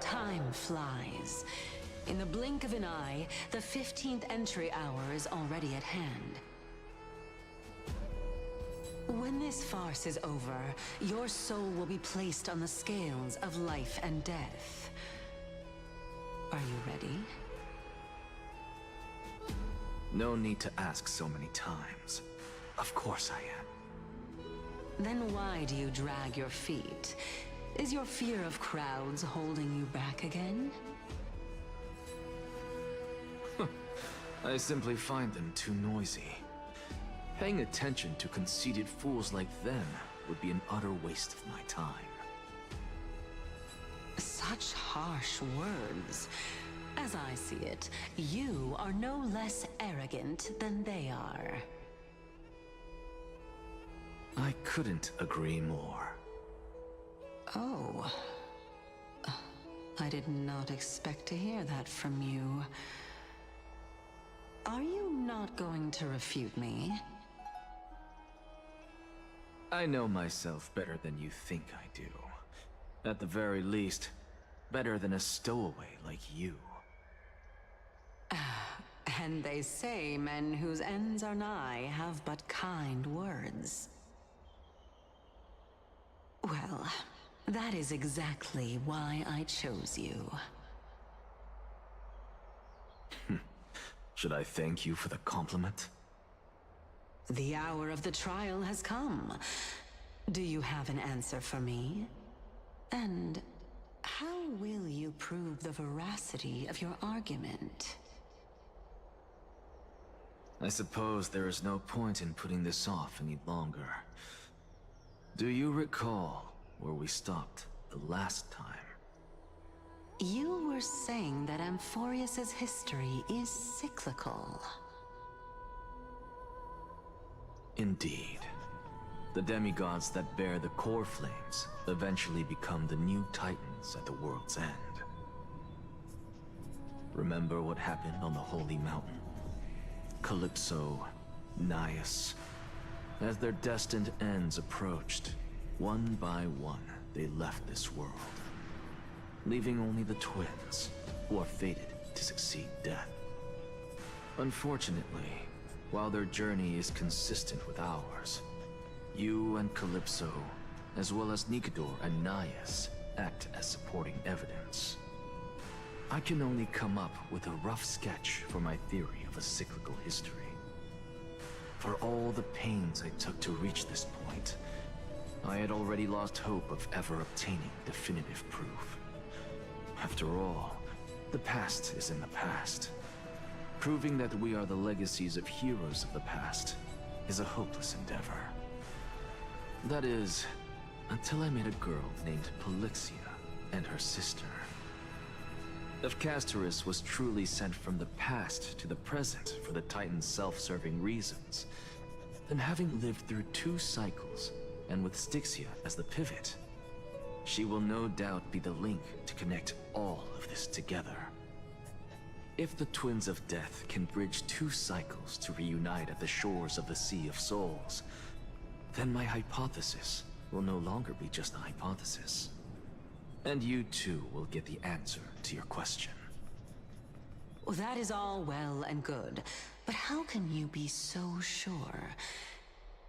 Time flies. In the blink of an eye, the 15th entry hour is already at hand. When this farce is over, your soul will be placed on the scales of life and death. Are you ready? No need to ask so many times. Of course I am. Then why do you drag your feet? Is your fear of crowds holding you back again? I simply find them too noisy. Paying attention to conceited fools like them would be an utter waste of my time. Such harsh words. As I see it, you are no less arrogant than they are. I couldn't agree more. Oh. I did not expect to hear that from you. Are you not going to refute me? I know myself better than you think I do. At the very least, better than a stowaway like you. And they say men whose ends are nigh have but kind words. Well, that is exactly why I chose you. Should I thank you for the compliment? The hour of the trial has come. Do you have an answer for me? And how will you prove the veracity of your argument? I suppose there is no point in putting this off any longer. Do you recall where we stopped the last time? You were saying that Amphorius's history is cyclical. Indeed. The demigods that bear the core flames eventually become the new titans at the world's end. Remember what happened on the Holy Mountain? Calypso, Naias. As their destined ends approached, one by one they left this world, leaving only the twins, who are fated to succeed death. Unfortunately, while their journey is consistent with ours, you and Calypso, as well as Nikador and Naias, act as supporting evidence. I can only come up with a rough sketch for my theory of a cyclical history. For all the pains I took to reach this point, I had already lost hope of ever obtaining definitive proof. After all, the past is in the past. Proving that we are the legacies of heroes of the past is a hopeless endeavor. That is, until I met a girl named Polixia and her sister. If Castorus was truly sent from the past to the present for the Titan's self-serving reasons, then having lived through 2 cycles, and with Styxia as the pivot, she will no doubt be the link to connect all of this together. If the Twins of Death can bridge 2 cycles to reunite at the shores of the Sea of Souls, then my hypothesis will no longer be just a hypothesis. And you too will get the answer to your question. Well, that is all well and good, but how can you be so sure?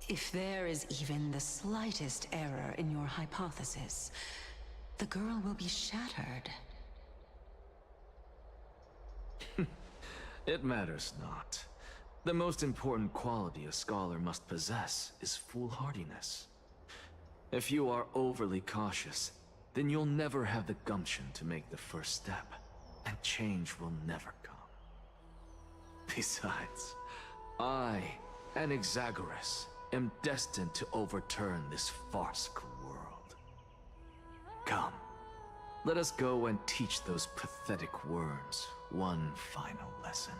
If there is even the slightest error in your hypothesis, the girl will be shattered. It matters not. The most important quality a scholar must possess is foolhardiness. If you are overly cautious, then you'll never have the gumption to make the first step, and change will never come. Besides, I, Anaxagoras, am destined to overturn this farcical world. Come, let us go and teach those pathetic worms one final lesson.